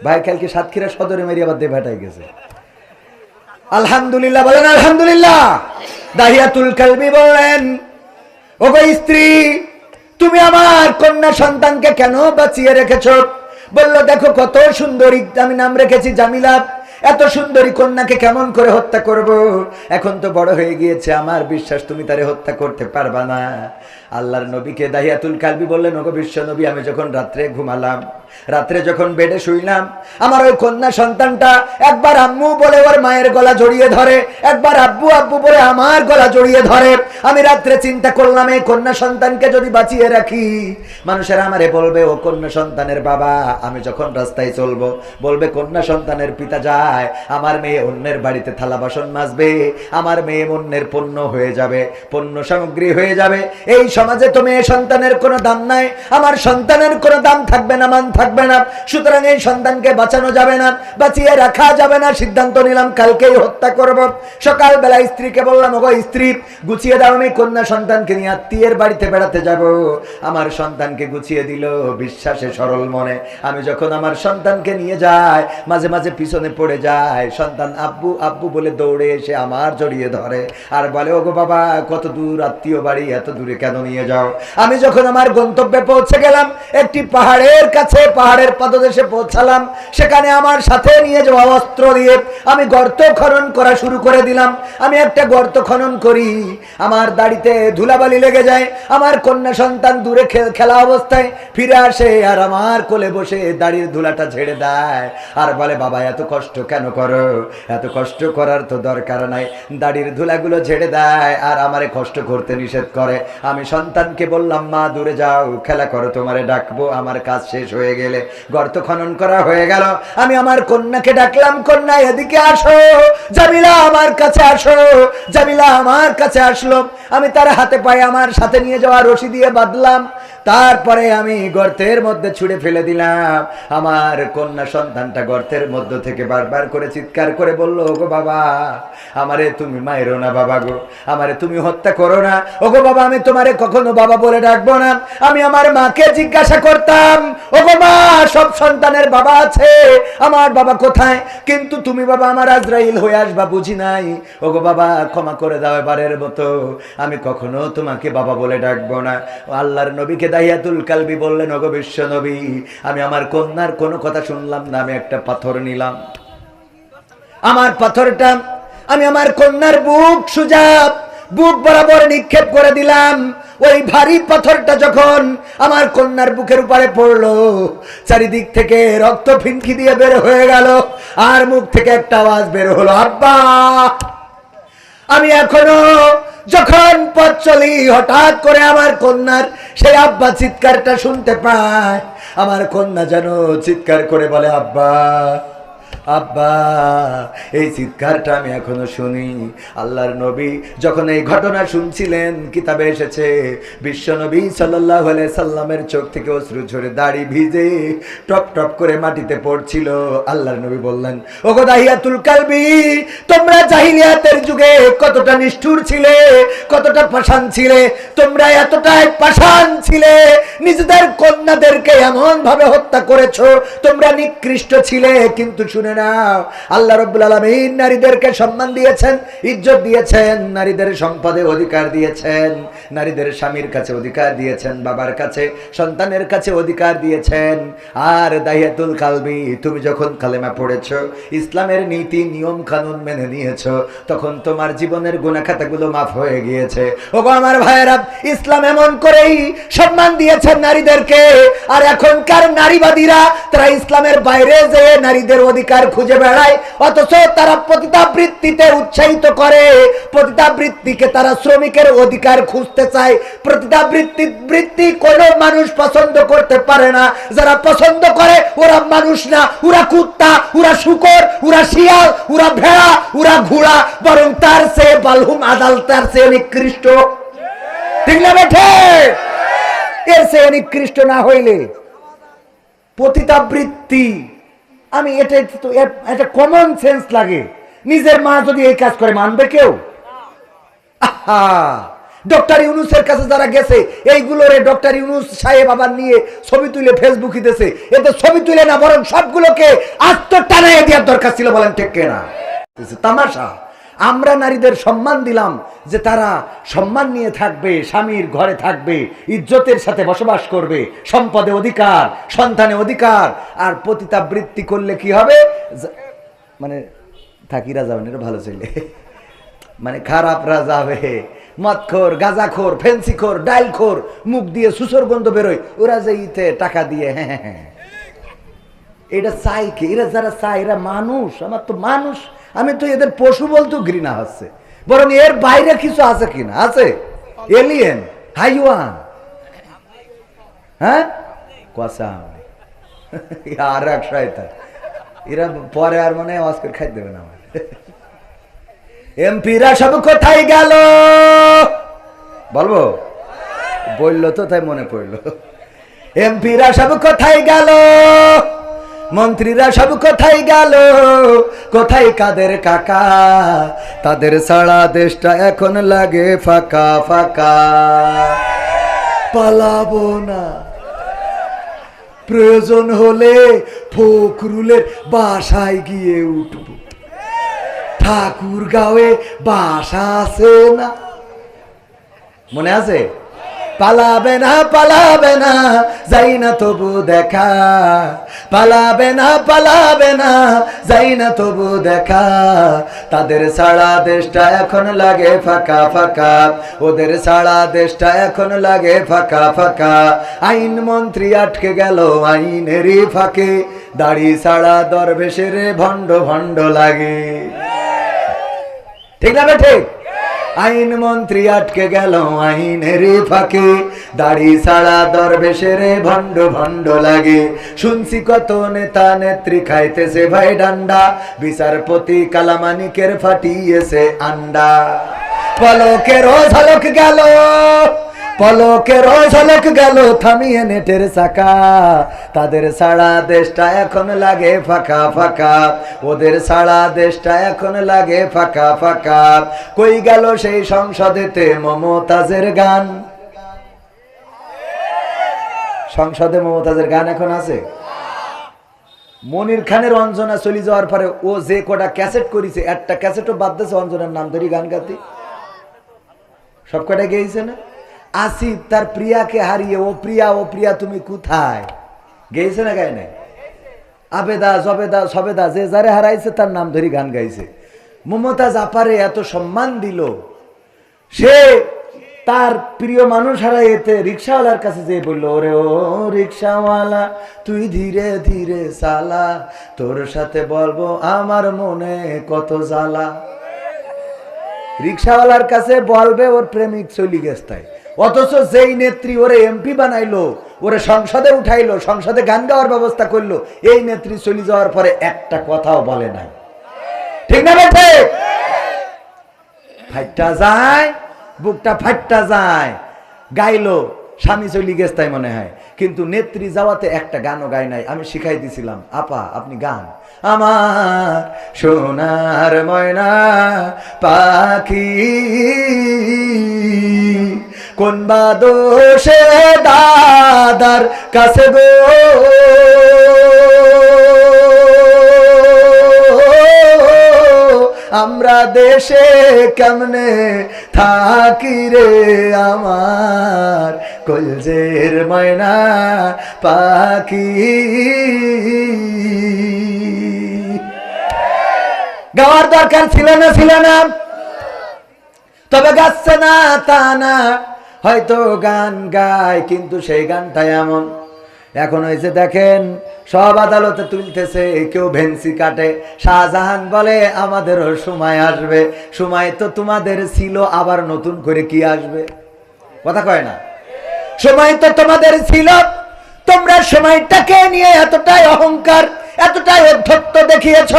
ভাই? কালকে সাতক্ষীরা সদরে মারিয়া বাদ দিয়ে ভাটাই গেছে। আলহামদুলিল্লাহ বলেন আলহামদুলিল্লাহ। দাহিয়াতুল কালবি বললেন, ওগো স্ত্রী, তুমি আমার কন্যা সন্তানকে কেন বাঁচিয়ে রেখেছো? বলল, দেখো কত সুন্দরী, আমি নাম রেখেছি জামিলা, এত সুন্দরী কন্যাকে কেমন করে হত্যা করব? এখন তো বড় হয়ে গিয়েছে, আমার বিশ্বাস তুমি তারে হত্যা করতে পারবা না। আল্লাহর নবীকে দাহিয়াতুল কালবি বললেন, ওগো বিশ্ব নবী, আমি যখন রাত্রে ঘুমালাম, রাত্রে যখন বেডে শুইলাম, আমার ওই কন্যা সন্তানটা একবার আম্মু বলে ওর মায়ের গলা জড়িয়ে ধরে, একবার আব্বু আব্বু বলে আমার গলা জড়িয়ে ধরে। আমি রাত্রে চিন্তা করলাম, এই কন্যা সন্তানকে যদি বাঁচিয়ে রাখি, মানুষেরা আমারে বলবে ও কন্যা সন্তানের বাবা। আমি যখন রাস্তায় চলবো বলবে কন্যা সন্তানের পিতা যায়। আমার মেয়ে অন্যের বাড়িতে থালা বাসন মাজবে, আমার মেয়ে অন্যের পণ্য হয়ে যাবে, পণ্য সামগ্রী হয়ে যাবে। এই সমাজে তো মেয়ে সন্তানের কোনো দাম নাই, আমার সন্তানের কোনো দাম থাকবে না, মান থাকবে না। সুতরাং এই সন্তানকে বাঁচানো যাবে না, বাঁচিয়ে রাখা যাবে না। সিদ্ধান্ত নিলাম কালকেই হত্যা করব। সকালবেলা স্ত্রীকে বললাম, ওগো স্ত্রী, গুছিয়ে দাও, আমি কন্যা সন্তানকে নিয়ে আত্মীয়ের বাড়িতে বেড়াতে যাব। আমার সন্তানকে গুছিয়ে দিল বিশ্বাসে সরল মনে। আমি যখন আমার সন্তানকে নিয়ে যাই, মাঝে মাঝে পিছনে পড়ে যায়, সন্তান আব্বু আব্বু বলে দৌড়ে এসে আমার জড়িয়ে ধরে আর বলে, ওগো বাবা, কত দূর আত্মীয় বাড়ি, এত দূরে কেন নিয়ে যাও? আমি যখন আমার গন্তব্যে পৌঁছে গেলাম, একটি পাহাড়ের কাছে, পাহাড়ের পাদদেশে পৌঁছালাম, সেখানে আমার সাথে নিয়ে যাওয়া অস্ত্র দিয়ে আমি গর্ত খনন করা শুরু করে দিলাম। আমি একটা গর্ত খনন করি, আমার দাড়িতে ধুলাবালি লেগে যায়। আমার কন্যা সন্তান দূরে খেলা অবস্থায় ফিরে আসে আর আমার কোলে বসে দাড়ির ধুলাটা ঝেড়ে দেয় আর বলে, বাবা, এত কষ্ট কেন করো? এত কষ্ট করার তো দরকার নাই। দাড়ির ধুলাগুলো ঝেড়ে দেয় আর আমারে কষ্ট করতে নিষেধ করে। আমি সন্তানকে বললাম, মা দূরে যাও, খেলা করো, তোমারে ডাকবো আমার কাজ শেষ হয়ে গেলে। গর্ত খনন করা হয়ে গেল। আমি আমার কন্যাকে ডাকলাম, কন্যা এদিকে আসো, জামিলা আমার কাছে আসো। জামিলা আমার কাছে আসলো। আমি তার হাতে পায়ে আমার সাথে নিয়ে যাওয়া রশি দিয়ে বাঁধলাম। তারপরে আমি গর্তের মধ্যে ছুঁড়ে ফেলে দিলাম। আমার কন্যা সন্তানটা গর্তের মধ্য থেকে বারবার করে চিৎকার করে বলল, ওগো বাবা, আমারে তুমি মাইরো না বাবা গো, আমারে তুমি হত্যা করো না। ওগো বাবা, আমি তোমারে কখনো বাবা বলে ডাকবো না। আমি আমার মাকে জিজ্ঞাসা করতাম, ওগো মা, সব সন্তানের বাবা আছে, আমার বাবা কোথায়? কিন্তু তুমি বাবা আমার আজরাইল হয়ে আসবা বুঝি নাই। ওগো বাবা, ক্ষমা করে দাও এবারের মতো, আমি কখনো তোমাকে বাবা বলে ডাকবো না। আল্লাহর নবীকে দাহিয়াতুল কালবি বললেন, ওগো বিশ্ব নবী, আমি আমার কন্যার কোনো কথা শুনলাম না। আমি একটা পাথর নিলাম, আমার পাথরটা আমি আমার কন্যার বুক বরাবর নিক্ষেপ করে দিলাম। ওই ভারী পাথরটা যখন আমার কন্যার বুকের উপরে পড়লো, চারিদিক থেকে রক্ত ফিনকি দিয়ে বের হয়ে গেল আর মুখ থেকে একটা আওয়াজ বের হলো, আব্বা। আমি এখনো যখন পথ চলি, হঠাৎ করে আমার কন্যার সেই আব্বা চিৎকারটা শুনতে পায়। আমার কন্যা যেন চিৎকার করে বলে, আব্বা আব্বা। এই চিৎকারটা আমি এখনো শুনি। আল্লাহর নবী যখন এই ঘটনা শুনছিলেন, কিতাবে এসেছে বিশ্ব নবী সাল্লাল্লাহু আলাইহি সাল্লামের চোখ থেকে অশ্রু ঝরে দাড়ি ভিজে টপ টপ করে মাটিতে পড়ছিল। আল্লাহর নবী বললেন, ওগো দাহিয়াতুল কালবি, তোমরা জাহিলিয়াতের যুগে কতটা নিষ্ঠুর ছিলে, কতটা পাষাণ ছিলে। তোমরা এতটাই পাষাণ ছিলে, নিজেদের কন্যাদেরকে এমন ভাবে হত্যা করেছো। তোমরা নিকৃষ্ট ছিলে। কিন্তু শুনে নাও, আল্লাহ রাব্বুল আলামিন নারীদেরকে সম্মান দিয়েছেন, ইজ্জত দিয়েছেন, নারীদের সম্পদে অধিকার দিয়েছেন, নারীদের স্বামীর কাছে অধিকার দিয়েছেন, বাবার কাছে, সন্তানের কাছে অধিকার দিয়েছেন। আর দাহিয়াতুল কালবি, তুমি যখন কালেমা পড়েছো, ইসলামের নীতি নিয়ম কানুন মেনে নিয়েছো, তখন তোমার জীবনের গুনাহ খাতাগুলো মাফ হয়ে গিয়েছে। ওগো আমার ভাইয়েরা, ইসলাম এমন করেই সম্মান দিয়েছেন নারীদেরকে। আর এখনকার নারীবাদীরা তারা ইসলামের বাইরে যেয়ে নারীদের অধিকার খুঁজে বেড়ায়, অথচ তারা পতিতাবৃত্তিতে উৎসাহিত করে। পতিতাবৃত্তিকে তারা শ্রমিকের অধিকার খুঁজতে চায়। পতিতাবৃত্তি কোনো মানুষ পছন্দ করতে পারে না। যারা পছন্দ করে ওরা মানুষ না, ওরা কুত্তা, ওরা শূকর, ওরা শিয়াল, ওরা ভেড়া, ওরা ঘোড়া, বরং তার চেয়ে বালহুম আদাল, তার চেয়ে নিকৃষ্ট। ঠিক না বেঠে? এর চেয়ে নিকৃষ্ট না হইলে পতিতাবৃত্তি, আমি এটা কমন সেন্স লাগে। নিজের মা যদি এই কাজ করে, মানবে কেউ? ডক্টর ইউনূসের কাছে যারা গেছে, এইগুলোরে ডক্টর ইউনূস সাহেব আবার নিয়ে ছবি তুলে ফেসবুকে দিতেছে। এতে ছবি তুলে না, বরং সবগুলোকে আত্মটানায় দেওয়ার দরকার ছিল। বলেন ঠিক কিনা? তামাশা। আমরা নারীদের সম্মান দিলাম যে তারা সম্মান নিয়ে থাকবে, স্বামীর ঘরে থাকবে, ইজ্জতের সাথে বসবাস করবে, সম্পদে অধিকার, সন্তানে অধিকার। আর পতিতাবৃত্তি করলে কি হবে? মানে থাকিরা যাবেন, এটা ভালো ছেলে, মানে খারাপরা যাবে, মদখোর, গাঁজাখোর, ফেন্সিখোর, ডাইলখোর, মুখ দিয়ে সুসর গন্ধ বেরোয়, ওরা যে ইতে টাকা দিয়ে হ্যাঁ এটা চাই কি? এরা যারা চায় এরা মানুষ, আমার তো মানুষ, আমি তো এদের পশু বলতেও ঘৃণা হচ্ছে, বরং এর বাইরে কিছু আছে কিনা? আছে এলিয়েন, হাইওয়ান, হ্যাঁ কসা আর এক শয়তান, এরা পরে আর মনে হয় অস্কার খাই দেবে না আমার। এমপিরা সব কোথায় গেল বলবো? বললো তো তাই মনে পড়লো। এমপিরা সব কোথায় গেল, মন্ত্রীরা সব কোথায় গেল, কোথায় কাদের কাকা? তাদের ছাড়া দেশটা এখন লাগে ফাঁকা ফাঁকা। পালাবো না, প্রয়োজন হলে ফখরুলের বাসায় গিয়ে উঠব, ঠাকুরগাঁওয়ে বাসা আছে না, মনে আছে? পালাবে না পালাবে না যাই না তবু দেখা, পালাবে না পালাবে না যাই না তবু দেখা। তাদের ছাড়া দেশটা এখন লাগে ফাঁকা ফাঁকা, ওদের ছাড়া দেশটা এখন লাগে ফাঁকা ফাঁকা। আইন মন্ত্রী আটকে গেল আইনেরই ফাঁকে, দাড়ি ছাড়া দরবেশের ভণ্ড ভণ্ড লাগে, ঠিক না ঠিক? আইন মন্ত্রী আটকে গেল আইনের ফাঁকে, দাড়ি ছাড়া দরবেশের ভণ্ড ভণ্ড লাগে। শুনছি কত নেতা নেত্রী খাইতেছে ভাই ডান্ডা, বিচারপতি কালামানিকের ফাটিয়েছে আন্ডা। পলকের ঝলক গেল, পলকের ঝলক গেল থামিয়ে নেটের চাকা। তাদের ছাড়া দেশটা এখন লাগে ফাঁকা ফাঁকা, ওদের ছাড়া দেশটা এখন লাগে ফাঁকা ফাঁকা। কই গেল সেই সংসদেতে মমতাজের গান? সংসদে মমতাজের গান এখন আছে? মনির খানের অঞ্জনা চলে যাওয়ার পরে ও যে কটা ক্যাসেট করেছে, একটা ক্যাসেটও বাদ দিয়েছে অঞ্জনার নাম ধরি গান গাতে, সব কটা গেয়েছে না? আসিফ তার প্রিয়াকে হারিয়ে ও প্রিয়া ও প্রিয়া তুমি কোথায় গেয়েছে না গায় নাই? আবেদা জবেদা সবেদা যে যারে হারাইছে তার নাম ধরি গান গাইছে। মমতাজ আপারে এত সম্মান দিল, সে তার প্রিয় মানুষ হারাইতে রিক্সাওয়ালার কাছে যে বললো, ওরে ও রিক্সাওয়ালা তুই ধীরে ধীরে চালা, তোর সাথে বলবো আমার মনে কত জ্বালা। রিক্সাওয়ালার কাছে বলবে ওর প্রেমিক চলি গেছে, অথচ যেই নেত্রী ওরে এমপি বানাইলো, ওরে সংসদে উঠাইলো, সংসদে গান গাওয়ার ব্যবস্থা করলো, এই নেত্রী চলে যাওয়ার পরে একটা কথাও বলে নাই, ঠিক না বেঠে? ফাইটটা যায়, বুকটা ফাইটটা যায়, গাইলো, স্বামী চলি গেছে তাই মনে হয়, কিন্তু নেত্রী যাওয়াতে একটা গানও গায় নাই। আমি শিখাই দিছিলাম, আপা আপনি গান, আমার সোনার ময়না পাখি কোন বা দোষে দাদার কাছে গো, আমরা দেশে কেমনে থাকি রে আমার কলজের ময়না পাখি। গাওয়ার দরকার ছিল না, ছিল না? তবে গাচ্ছে না তা না, হয়তো গান গায় কিন্তু সেই গানটা এমন। এখন হয়েছে দেখেন সব আদালতে তুলতেছে, কেউ ভেন্সি কাটে। শাহজাহান বলে আমাদেরও সময় আসবে, সময় তো তোমাদের ছিল, আবার নতুন করে কি আসবে? কথা কয় না? সময় তো তোমাদের ছিল, তোমরা সময়টাকে নিয়ে এতটাই অহংকার, এতটাই অধ্যত্ত দেখিয়েছ,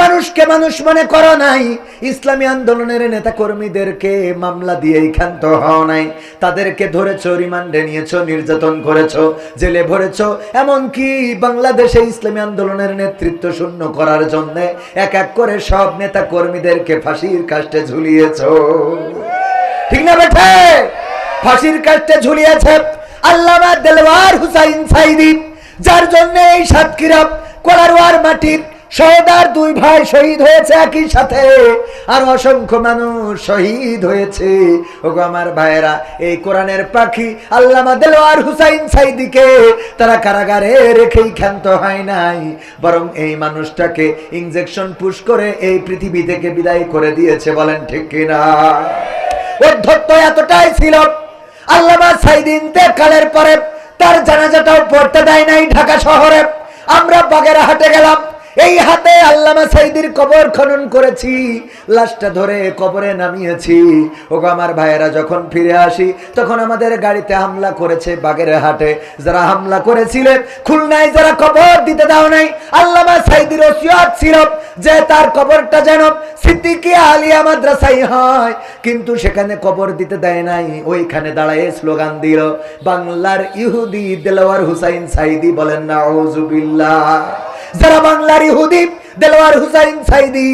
মানুষকে মানুষ মনে করো নাই। ইসলামী আন্দোলনের নেতা কর্মীদেরকে মামলা দিয়ে ক্ষান্ত হও নাই, তাদেরকে ধরেছো, রিমান্ডে নিয়েছো, নির্যাতন করেছো, জেলে ভরেছো, এমনকি বাংলাদেশে ইসলামী আন্দোলনের নেতৃত্ব শূন্য করার জন্য এক এক করে সব নেতা কর্মীদেরকে ফাঁসির কাস্টে ঝুলিয়েছো, ঠিক না বেঠে? ফাঁসির কাস্টে ঝুলিয়েছে আল্লামা দেলওয়ার হুসাইন সাইদি, যার জন্য এই সাতক্ষীরা কোলারওয়ার মাটির সহদার দুই ভাই শহীদ হয়েছে একই সাথে, আর অসংখ্য মানুষ শহীদ হয়েছে। ওগো আমার ভাইয়েরা, এই কোরআনের পাখি আল্লামা দেলওয়ার হুসাইন সাইদিকে তারা কারাগারে রেখেই ক্ষান্ত হয় নাই, বরং এই মানুষটাকে ইনজেকশন পুশ করে এই পৃথিবী থেকে বিদায় করে দিয়েছে। বলেন ঠিক কিনা? অধ্যত্ত এতটাই ছিল, আল্লামা সাইদি ইন্তেকালের পরে তার জানাজাটাও পড়তে দেয় নাই ঢাকা শহরে। আমরা বাগেরহাটে গেলাম, এই হাতে আল্লামা সাইদির কবর খনন করেছি, লাশটা ধরে কবরে নামিয়েছি। ওগো আমার ভাইয়েরা, যখন ফিরে আসি তখন আমাদের গাড়িতে হামলা করেছে বাগেরহাটে। যারা হামলা করেছিলেন, খুলনায় যারা কবর দিতে দাও নাই, আল্লামা সাইদির ওসিয়ত ছিল যে তার কবরটা যেন সিদ্দিকিয়া আলিয়া মাদ্রাসায় হয়, কিন্তু সেখানে কবর দিতে দেয় নাই। ওইখানে দাঁড়ায় স্লোগান দিল, বাংলার ইহুদি দেলোয়ার হুসাইন সাইদি, বলেন নাউজুবিল্লাহ। যারা বাংলার ইহুদি দেলোয়ার হুসাইন সাইদি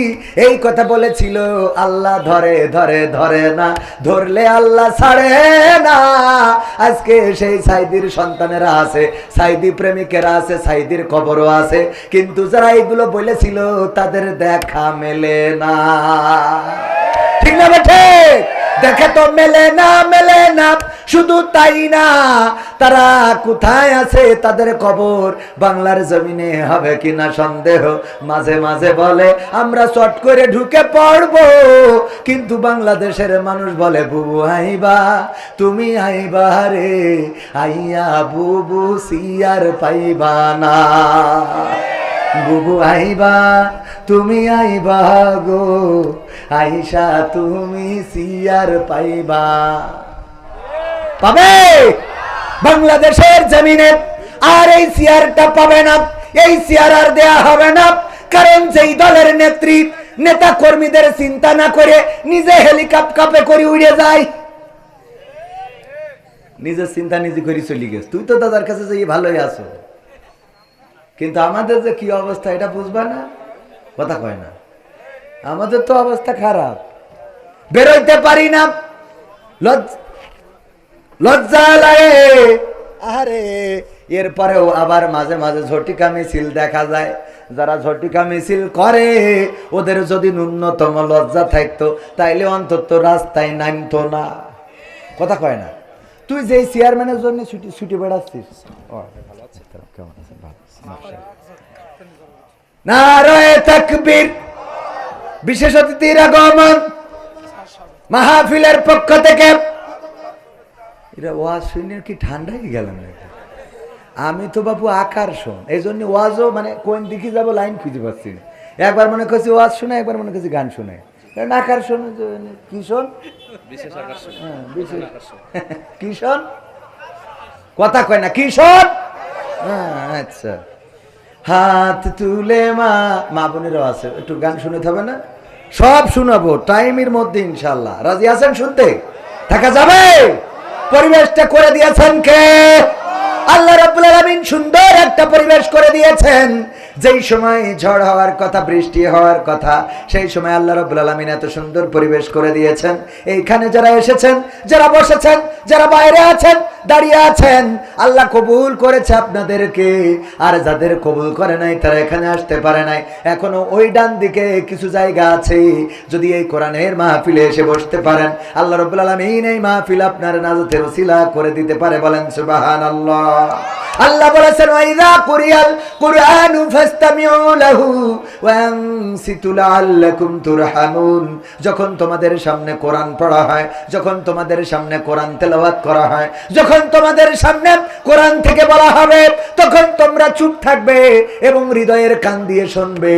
এই কথা বলেছিল, আল্লাহ ধরে ধরে ধরে না, ধরলে আল্লাহ ছাড়ে না। আজকে সেই সাইদির সন্তানেরা আছে, সাইদি প্রেমিকেরা আছে, সাইদির খবরও আছে, কিন্তু যারা এইগুলো বলেছিল তাদের দেখা মেলে না। ঠিক না বেঠে? দেখে তো মেলে না, মেলে না। শুধু তাই না, তারা কোথায় আছে তাদের কবর বাংলার জমিনে হবে কিনা সন্দেহ। মাঝে মাঝে বলে আমরা চট করে ঢুকে পড়বো, কিন্তু বাংলাদেশের মানুষ বলে বুবু আইবা, তুমি আইবা রে, আইয়া বুবু সিয়ার পাইবা না। বুবু আইবা, তুমি আইবা গো, আইসা তুমি সিয়ার পাইবা। পাবে বাংলাদেশের জমিনে, আর এই সিয়ারটা পাবে না, এই সিয়ার আর দেয়া হবে না। কারণ যেই দলের নেত্রী নেতা কর্মীদের চিন্তা না করে নিজে হেলিকপ্টারে করে উড়ে যায়, নিজের চিন্তা নিজে করে চলে গেছে। তুই তো দাদার কাছে যে ভালোই আছো, কিন্তু আমাদের যে কি অবস্থা এটা বুঝবা না, কথা কয় না। আমাদের তো অবস্থা খারাপ, বেরোইতে পারি না, লজ্জা লাগে। আরে এরপরেও আবার মাঝে মাঝে ঝটিকা মিছিল দেখা যায়। যারা ঝটিকা মিছিল করে ওদের যদি ন্যূনতম লজ্জা থাকতো তাইলে অন্তত রাস্তায় নামতো না, কথা কয় না। তুই যে চেয়ারম্যানের জন্য ছুটি বেড়াচ্ছিস, নারায়ে তাকবীর। বিশেষ অতিথির আগমন মাহফিলের পক্ষ থেকে। এরা ওয়াজ শুনে কি ঠান্ডাই গেলাম নাকি? আমি তো বাবু আকর্ষণ, এই জন্য ওয়াজও মানে কোন দিকে যাবো লাইন খুঁজে পাচ্ছি না। একবার মনে করছি ওয়াজ শুনে, একবার মনে করছি গান শুনে। আকর্ষণ কিশোর, কিশোর কথা কয় না, কিশোর। আচ্ছা, হাত তুলে মা বোনেরও আছে, একটু গান শুনতে হবে না? সব শোনাবো টাইমের মধ্যে ইনশাল্লাহ। রাজি আছেন শুনতে? থাকা যাবে? পরিবেশটা করে দিয়েছেন কে? আল্লাহ রাব্বুল আলামিন সুন্দর একটা পরিবেশ করে দিয়েছেন। যেই সময় ঝড় হওয়ার কথা, বৃষ্টি হওয়ার কথা, সেই সময় আল্লাহ রাব্বুল আলামিন এত সুন্দর পরিবেশ করে দিয়েছেন। এইখানে যারা এসেছেন, যারা বসেছেন, যারা বাইরে আছেন, দাঁড়িয়ে আছেন, আল্লাহ কবুল করেছে আপনাদেরকে। আর যাদের কবুল করে নাই তারা এখানে আসতে পারে নাই। এখনো ওই ডান দিকে কিছু জায়গা আছে, যদি এই কোরআনের মাহফিলে এসে বসতে পারেন, আল্লাহ রাব্বুল আলামিন এই মাহফিল আপনার নাজাতের ওসিলা করে দিতে পারে। বলেন সুবহানাল্লাহ। আল্লাহ বলেছেন ওয়াইযা কুরিয়াল কুরআনু ফাসতামিউ লাহু ওয়া আনসিতু লাআল্লাকুম তুরহামুন। যখন তোমাদের সামনে কোরআন পড়া হয়, যখন তোমাদের সামনে কোরআন তেলাওয়াত করা হয়, যখন তোমাদের সামনে কোরআন থেকে বলা হবে, তখন তোমরা চুপ থাকবে এবং হৃদয়ের কান দিয়ে শুনবে,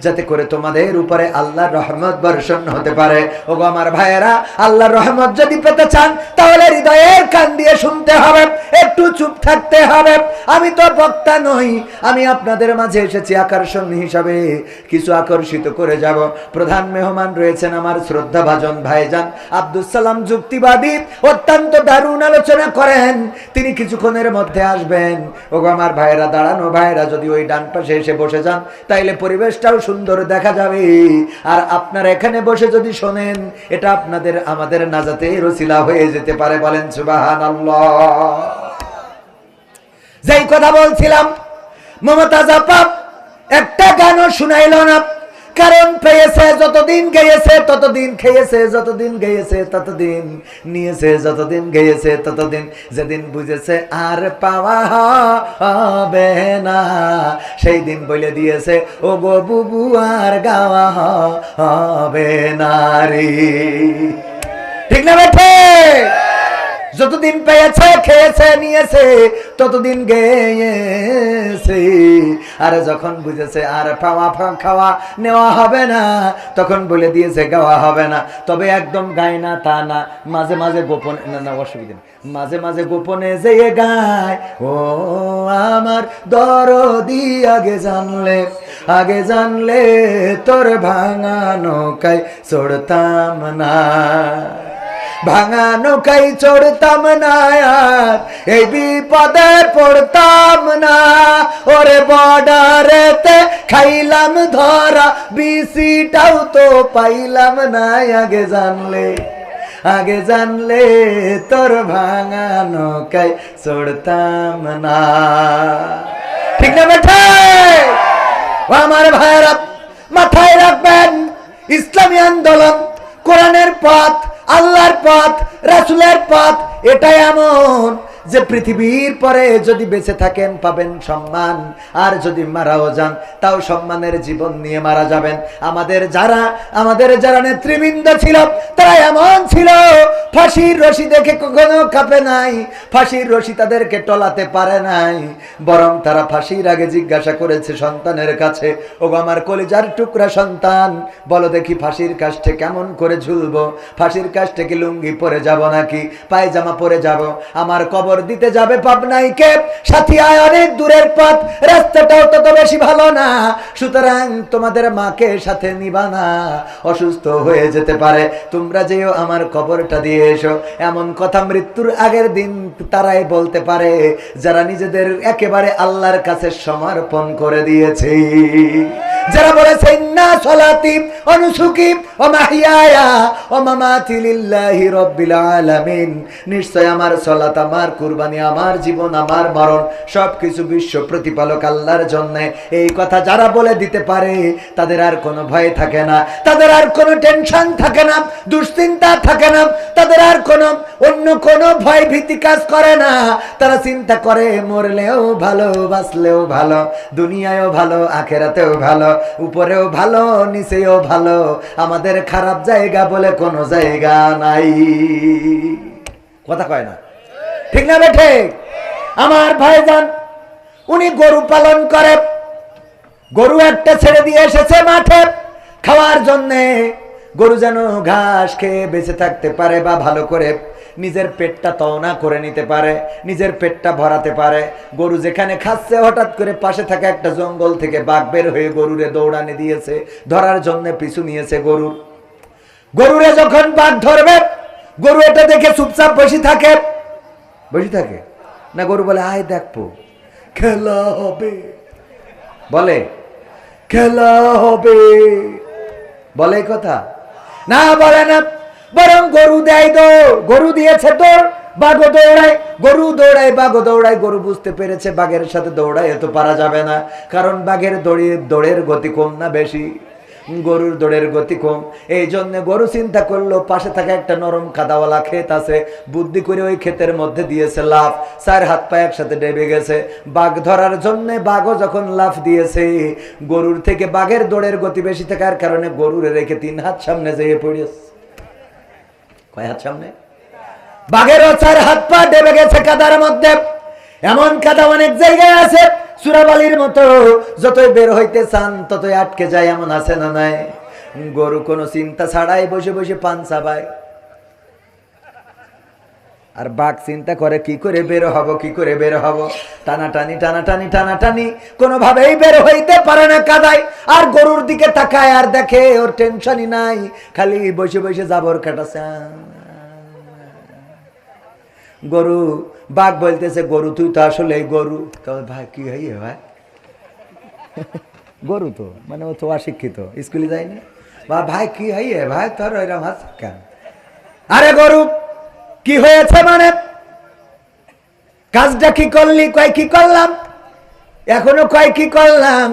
যাতে করে তোমাদের উপরে আল্লাহর রহমত বর্ষণ হতে পারে। ওগো আমার ভাইয়েরা, আল্লাহর রহমত যদি পেতে চান তাহলে হৃদয়ের কান দিয়ে শুনতে হবে, একটু চুপ থাকতে হবে। আমি তো বক্তা নই, আমি আপনাদের মাঝে এসেছি আকর্ষণ হিসাবে, কিছু আকর্ষিত করে যাব। প্রধান মেহমান রয়েছেন আমার শ্রদ্ধাভাজন ভাইজান আব্দুল সালাম যুক্তিবাদী, অত্যন্ত দারুণ আলোচনা করেন, তিনি কিছুক্ষণের মধ্যে আসবেন। ওগো আমার ভাইয়েরা, দাঁড়ানো ভাইয়েরা যদি ওই ডান পাশে এসে বসে যান তাইলে পরিবেশটাও সুন্দর দেখা যাবে। আর আপনারা এখানে বসে যদি শোনেন, এটা আপনাদের আমাদের নাজাতের ওসিলা হয়ে যেতে পারে। বলেন সুবহানাল্লাহ। যেই কথা বলছিলাম, মমতাজ আপা একটা গানও শুনাইল না, কারণ পেয়েছে যতদিন গেয়েছে ততদিন খেয়েছে, যতদিন গেয়েছে ততদিন নিয়েছে, যতদিন গেয়েছে ততদিন, যেদিন বুঝেছে আর পাওয়া হবে না সেই দিন বলে দিয়েছে ও গো বুবু আর গাওয়া হবে না রে। ঠিক ঠিক না বেঠে? যতদিন পেয়েছে, খেয়েছে, নিয়েছে, ততদিন গেয়েছে। আর যখন বুঝেছে আর পাওয়া খাওয়া নেওয়া হবে না, তখন বলে দিয়েছে গাওয়া হবে না। তবে একদম গায় না তা না, মাঝে মাঝে গোপনে, না অসুবিধা নেই, মাঝে মাঝে গোপনে যেয়ে গায়, ও আমার দরদি আগে জানলে তোর ভাঙা নৌকায় চড়তাম না, ভাঙা নৌকায় চড়তাম না, আর এই বিপদে পড়তাম না। ওরে বর্ডারেতে খাইলাম ধরা, বিসিটাও তো পাইলাম না। আগে জানলে তোর ভাঙা নৌকায় চড়তাম না। ঠিক না বেঠে? আমার ভাইয়েরা মাথায় রাখবেন, ইসলামী আন্দোলন, কোরআনের পথ, আল্লাহর পথ, রাসূলের পথ, এটাই এমন যে পৃথিবীর পরে যদি বেঁচে থাকেন পাবেন সম্মান, আর যদি মারাও যান তাও সম্মানের জীবন নিয়ে মারা যাবেন। আমাদের যারা নেতৃবৃন্দ ছিল তারা এমন ছিল, ফাঁসির রশি দেখে কখনো কাঁপে নাই, ফাঁসির রশি তাদেরকে টলাতে পারে নাই, বরং তারা ফাঁসির আগে জিজ্ঞাসা করেছে সন্তানের কাছে, ওগো আমার কলিজার টুকরা সন্তান, বলো দেখি ফাঁসির কাষ্ঠে কেমন করে ঝুলবো, ফাঁসির কাষ্ঠে কি লুঙ্গি পরে যাব নাকি পায়জামা পরে যাব? আমার কবর দিতে যাবে পাবনাই কে, সাথিয়ায় অনেক দূরের পথ, রাস্তাটাও তত বেশি ভালো না, সুতরাং তোমাদের মাকে সাথে নিবা না, অসুস্থ হয়ে যেতে পারে, তোমরা যেও আমার কবরটা দিয়ে এসো। এমন কথা মৃত্যুর আগের দিন তারাই বলতে পারে যারা নিজেদের একেবারে আল্লাহর কাছে সমর্পণ করে দিয়েছে, যারা বলেছে ইন্না সলাতি ওয়া নুসুকি ওয়া মাহইয়ায়া ওয়া মামাতি লিল্লাহি রাব্বিল আলামিন, নিশ্চয় আমার সালাত, আমার কুরবানি, আমার জীবন, আমার মরণ সবকিছু বিশ্ব প্রতিপালক আল্লাহর জন্য। এই কথা যারা বলে দিতে পারে তাদের আর কোনো ভয় থাকে না, তাদের আর কোনো টেনশন থাকে না, দুশ্চিন্তা থাকে না, তাদের আর কোনো অন্য কোনো ভয় ভীতি কাজ করে না। তারা চিন্তা করে মরলেও ভালো, বাঁচলেও ভালো, দুনিয়ায়ও ভালো, আখেরাতেও ভালো, উপরেও ভালো, নিচেও ভালো, আমাদের খারাপ জায়গা বলে কোনো জায়গা নাই। কথা কয় না? ঠিক না বেঠে? আমার ভাইজান উনি গরু পালন করে, গরু একটা ছেড়ে দিয়ে এসেছে মাঠে খাওয়ার জন্যে, গরু যেন ঘাস খেয়ে বেঁচে থাকতে পারে বা ভালো করে নিজের পেটটা তওনা করে নিতে পারে, নিজের পেটটা ভরাতে পারে। গরু যেখানে খাচ্ছে, হঠাৎ করে পাশে থাকা একটা জঙ্গল থেকে বাঘ বের হয়ে গরুরে দৌড়ানি দিয়েছে, ধরার জন্য পিছু নিয়েছে গরুরে যখন বাঘ ধরবে, গরু এটা দেখে চুপচাপ বসে থাকে না, গরু বলে আয় দেখবো খেলা হবে, বলে খেলা হবে, বলে কথা না, বলে না, বরং গরু দেয় দৌড়, গরু দিয়েছে দৌড়, বাঘও দৌড়ায়, গরু দৌড়ায়, বাঘও দৌড়ায়। গরু বুঝতে পেরেছে বাঘের সাথে দৌড়ায় এত পারা যাবে না, কারণ বাঘের দৌড়ের গতি কম না বেশি, গরুর দৌড়ের গতি কম। এই জন্য গরু চিন্তা করলো পাশে থাকা একটা নরম কাদাওয়ালা ক্ষেত আছে, বুদ্ধি করে ওই ক্ষেতের মধ্যে দিয়েছে লাফ, 4 হাত পা একসাথে ডেবে গেছে বাঘ ধরার জন্য। বাঘও যখন লাফ দিয়েছে, গরুর থেকে বাঘের দৌড়ের গতি বেশি থাকার কারণে গরুরে রেখে 3 হাত সামনে যেয়ে পড়েছে। কয় হাত সামনে? বাঘেরও 4 হাত পা ডেবে গেছে কাদার মধ্যে। এমন কাদা অনেক জায়গায় আছে চূড়াবালির মতো, যতই বের হইতে চান ততই আটকে যায়, এমন আছে না নাই? গরু কোনো চিন্তা ছাড়াই বসে বসে পান চাবায়, আর বাঘ চিন্তা করে কি করে বের হব, টানাটানি কোনোভাবেই বের হইতে পারে না কাদায়। আর গরুর দিকে তাকায় আর দেখে ওর টেনশনই নাই, খালি বসে বসে জাবর কাটাছে। গরু, বাঘ বলতেছে গরু তুই তো আসলে গরু। ভাই কি হয় ভাই, গরু তো মানে ও তো অশিক্ষিত, স্কুলে যায়নি, বা ভাই কি হয় ভাই তোর এরকম হাত কেন? আরে গরু কি হয়েছে মানে, কাজটা কি করলি? কয় কি করলাম? এখনো কয় কি করলাম?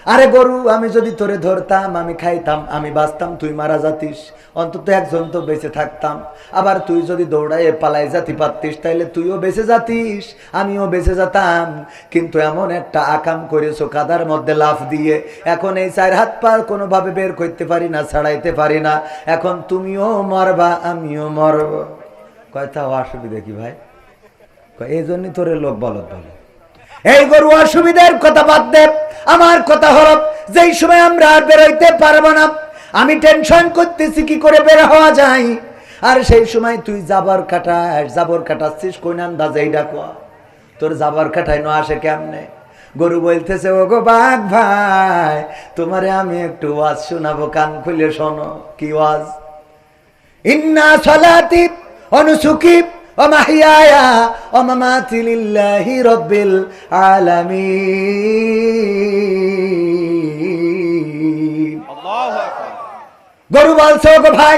আরে গরু আমি যদি তোরে ধরতাম, আমি খাইতাম, আমি বাঁচতাম, তুই মারা যাতিস, অন্তত একজন তো বেঁচে থাকতাম। আবার তুই যদি দৌড়াইয়ে পালাই যাতি পারতিস, তাইলে তুইও বেঁচে যাতিস, আমিও বেঁচে যেতাম। কিন্তু এমন একটা আকাম করেছো কাদার মধ্যে লাফ দিয়ে, এখন এই 4 হাত পা কোনোভাবে বের করতে পারি না, ছাড়াইতে পারি না। এখন তুমিও মরবা, আমিও মরব। কয়টা অসুবিধা কি ভাই? এই জন্যই তোরে লোক বলত বলে। এই গরু অসুবিধার কথা বাদ দে, আমার কথা হলো যেই সময় আমরা আর বেরোইতে পারবো না, আমি টেনশন করতেছি কি করে বের হওয়া যায়। আর সেই সময় তুই জাবর কাটাচ্ছিস কোন আন্দাজে? এইটা কো তোর জাবর কাটাই না আসে কেমনে? গরু বলতেছে, ও গো বাঘ ভাই, তোমারে আমি একটু ওয়াজ শোনাবো, কান খুলে শোনো। কি ওয়াজ? ইন্না সালাতি ওয়া নুসুকি ওয়া মাহইয়ায়া ওয়া মামাতি লিল্লাহি রাব্বিল আলামিন। আল্লাহু আকবার। গরু বলছে, ও গো ভাই,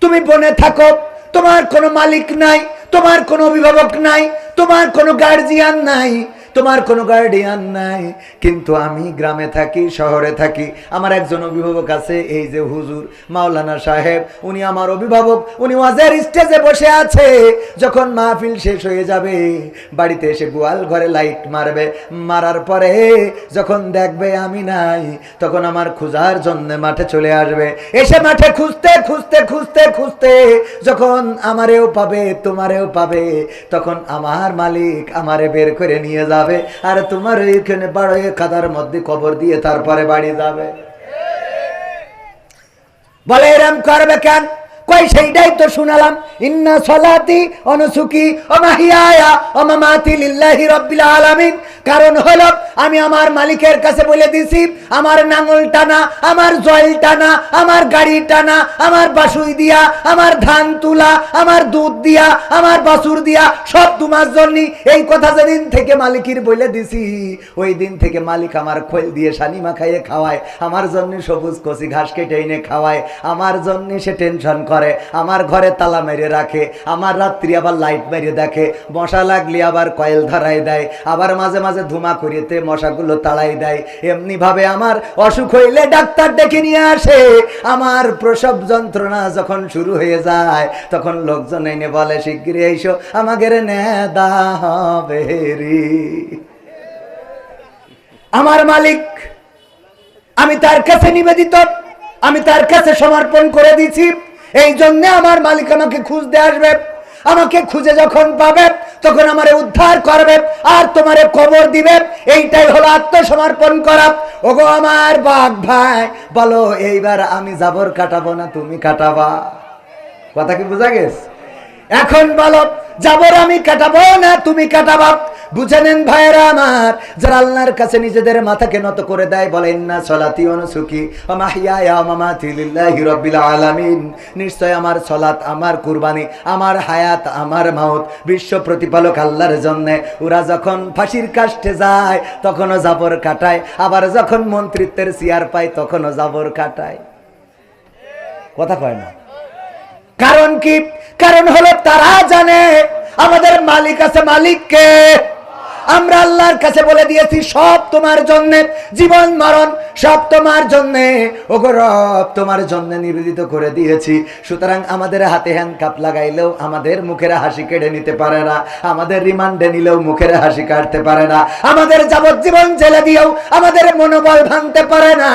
তুমি বনে থাকো, তোমার কোনো মালিক নাই, তোমার কোনো অভিভাবক নাই, তোমার কোনো গার্জিয়ান নাই, তোমার কোনো গার্ডিয়ান নাই। কিন্তু আমি গ্রামে থাকি, শহরে থাকি, আমার একজন অভিভাবক আছে, এই যে হুজুর মাওলানা সাহেব, উনি আমার অভিভাবক। উনি ওয়াজের স্টেজে বসে আছে, যখন মাহফিল শেষ হয়ে যাবে বাড়িতে এসে গোয়াল ঘরে লাইট মারবে, মারার পরে যখন দেখবে আমি নাই, তখন আমার খোঁজার জন্য মাঠে চলে আসবে। এসে মাঠে খুঁজতে খুঁজতে খুঁজতে খুঁজতে যখন আমারেও পাবে, তোমারেও পাবে, তখন আমার মালিক আমারে বের করে নিয়ে যাবে, আর তোমার এইখানে বাড়িয়ে কাদার মধ্যে কবর দিয়ে তারপরে বাড়ি যাবে। বলে এরম করবে কেন? কই সেইটাই তো শুনালাম, ইন্না সালাতি ওয়া নুসুকি ওয়া মাহইয়ায়া ওয়া মামাতি লিল্লাহি রাব্বিল আলামিন। কারণ হলো আমি আমার মালিকের কাছে বলে দিছি, আমার নাঙল টানা, আমার জল টানা, আমার গাড়ি টানা, আমার বাসুই দিয়া, আমার ধান তুলা, আমার দুধ দিয়া, আমার বাছুর দিয়া, সব তোমার জন্য। এই কথা যেদিন থেকে মালিকের বলে দিছি, ওই দিন থেকে মালিক আমার খোল দিয়ে সানি মাখাইয়ে খাওয়ায়, আমার জন্য সবুজ কচি ঘাস কেটে এনে খাওয়ায়, আমার জন্য সে টেনশন করে, আমার ঘরে তালা মেরে রাখে, আমার রাত্রি আবার লাইট মেরে দেখে, মশা লাগলে আবার কয়েল ধরাই দেয়, আবার মাঝে মাঝে ধুমা করিতে মশাগুলো তাড়াই দেয়। এমনি ভাবে আমার অসুখ হইলে ডাক্তার ডেকে নিয়ে আসে। আমার প্রসব যন্ত্রণা যখন শুরু হয়ে যায়, তখন লোকজন এনে বলে, শিগগিরই এসো, আমাদের নেদা হবে রে। আমার মালিক, আমি তার কাছে নিবেদিত, আমি তার কাছে সমর্পণ করে দিছি। এই জন্য আমার মালিক আমাকে খুঁজতে আসবে, আমাকে খুঁজে যখন পাবে তখন আমারে উদ্ধার করবে আর তোমারে কবর দিবে। এইটাই হলো আত্মসমর্পণ করা। ওগো আমার বাঘ ভাই, বলো এইবার আমি জাবর কাটাবো না তুমি কাটাবা? কথা কি বোঝা গেছে? এখন বলো, জাবর আমি কাটাবো না তুমি কাটাবা? বুঝে নেন ভাইরা আমার, যারা আল্লাহর কাছে নিজেদের মাথাকে নত করে দেয়, বলেন না সলাতি ওয়া নুসুকি ওয়া মাহইয়ায়া ওয়া মামাতি লিল্লাহি রাব্বিল আলামিন। নিশ্চয় আমার সলাত, আমার কুরবানি, আমার হায়াত, আমার মাউত বিশ্ব প্রতিপালক আল্লাহর জন্য। ওরা যখন ফাঁসির কাষ্টে যায় তখনও জাবর কাটায়, আবার যখন মন্ত্রিত্বের চেয়ার পায় তখনও জাবর কাটায়। কথা কয় না? কারণ কি? কারণ হলো তারা জানে আমাদের মালিক আছে। মালিককে আমরা আল্লাহর কাছে বলে দিয়েছি, সব তোমার জন্য, জীবন মরণ সব তোমার জন্য, ওগো রব তোমার জন্য নিবেদিত করে দিয়েছি। সুতরাং আমাদের হাতে হ্যান্ডকাপ লাগাইলেও আমাদের মুখের হাসি কেড়ে নিতে পারে না, আমাদের রিমান্ডে নিলেও মুখের হাসি কাটতে পারে না, আমাদের যাবজ্জীবন জেলে দিয়েও আমাদের মনোবল ভাঙতে পারে না,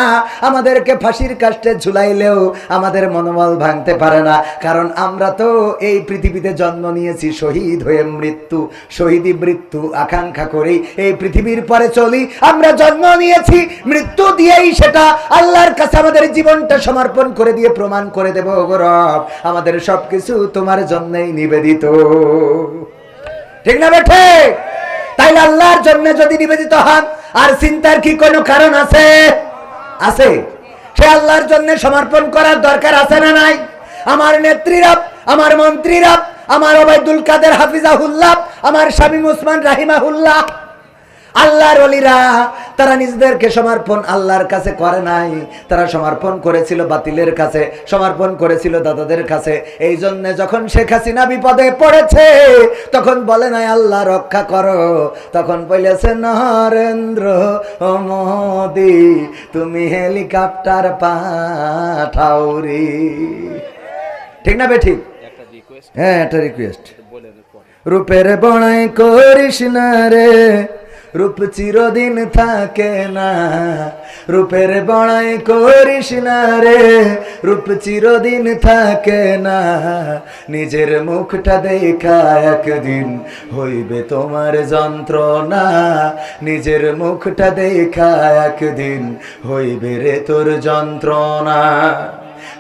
আমাদেরকে ফাঁসির কাষ্টে ঝুলাইলেও আমাদের মনোবল ভাঙতে পারে না। কারণ আমরা তো এই পৃথিবীতে জন্ম নিয়েছি শহীদ হয়ে, শহীদি মৃত্যু আকাঙ্ক্ষা করি এই পৃথিবীর পরে চলি। আমরা জন্ম নিয়েছি মৃত্যু দিয়েই, সেটা আল্লাহর কাছে আমাদের জীবনটা সমর্পণ করে দিয়ে প্রমাণ করে দেব, ওগো রব আমাদের সবকিছু তোমার জন্যই নিবেদিত। ঠিক না বেঠে? তাইলে আল্লাহর জন্য যদি নিবেদিত হন, আর চিন্তার কি কোনো কারণ আছে? আছে। সে আল্লাহর জন্য সমর্পণ করার দরকার আছে না নাই? আমার নেত্রীরা, আমার মন্ত্রীরা, আমার ওবায়দুল কাদের হাফিজাহুল্লাহ, আমার শামীম ওসমান রাহিমাহুল্লাহ, আল্লাহর ওলিরা তারা নিজেদেরকে সমর্পণ আল্লাহর কাছে করে নাই, তারা সমর্পণ করেছিল বাতিলের কাছে, সমর্পণ করেছিল দাদাদের কাছে। এই জন্য যখন শেখ হাসিনা বিপদে পড়েছে তখন বলে নাই আল্লাহ রক্ষা করো, তখন বলেছে নরেন্দ্র মোদি তুমি হেলিকপ্টার পাঠাও রে। ঠিক না বে ঠিক? হ্যাঁ, একটা রিকোয়েস্ট, রূপের বড়াই করিস না রে, রূপ চিরদিন থাকে না, রূপের বড়াই করিস না রে, রূপ চিরদিন থাকে না, নিজের মুখটা দেখা একদিন হইবে তোমার যন্ত্রণা, নিজের মুখটা দেখা একদিন হইবে রে তোর যন্ত্রণা।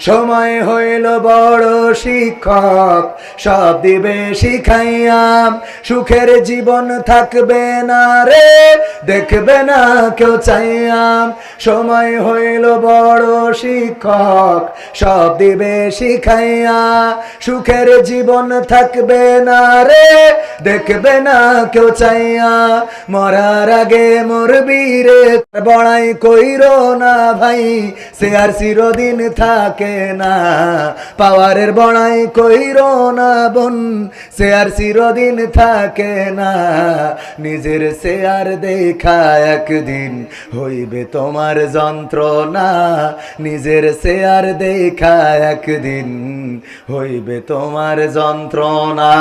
সময় হইল বড় শিক্ষক, সব দিবে শিখাইয়া, সুখের জীবন থাকবে না রে, দেখবে না কেউ চাইয়া। সময় হইল বড় শিক্ষক, সব দিবে শিখাইয়া, সুখের জীবন থাকবে না রে, দেখবে না কেউ চাইয়া। মরার আগে মরবি রে, বড়াই কইরো না ভাই, সে আর চিরদিন থাকে না, পাওয়ারের বড়াই কইরো না বোন, সে আর চিরদিন থাকে না, নিজের শেয়ার দেখা একদিন হইবে তোমার যন্ত্রণা, নিজের শেয়ার দেখা একদিন হইবে তোমার যন্ত্রণা।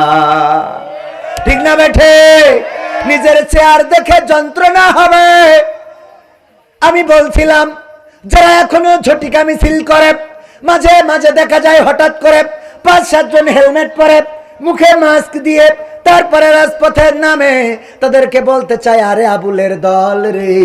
ঠিক না বেঠে? নিজের চেয়ার দেখে যন্ত্রণা হবে। আমি বলছিলাম যারা এখনো ঝটিকা মিছিল করে, মাঝে মাঝে দেখা যায় হঠাৎ করে 5-7 জন হেলমেট পরে, মুখে মাস্ক দিয়ে তারপরে রাজপথের নামে তাদেরকে বলতে চায় আরে আবুলের দল রে,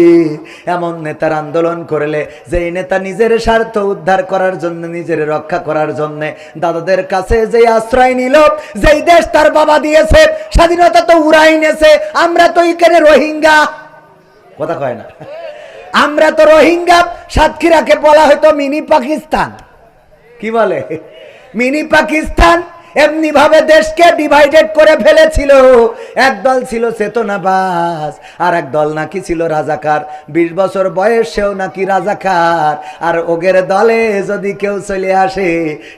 এমন নেতার আন্দোলন করলে যেই নেতা নিজের স্বার্থ উদ্ধার করার জন্য, নিজের রক্ষা করার জন্য দাদাদের কাছে যে আশ্রয় নিল, যেই দেশ তার বাবা দিয়েছে, স্বাধীনতা তো উড়াই নেছে, আমরা তো এখানে রোহিঙ্গা, কথা কয় না, আমরা তো রোহিঙ্গা। সাতক্ষীরাকে বলা হয়তো মিনি পাকিস্তান, কি বলে মিনি পাকিস্তান। এমনি ভাবে দেশকে ডিভাইডেড করে ফেলেছিল। একদল ছিল চেতনাবাজ, আর এক দল নাকি ছিল রাজাকার। 20 বছর বয়স সেও নাকি রাজাকার। আর ওগের দলে যদি কেউ চলে আসে,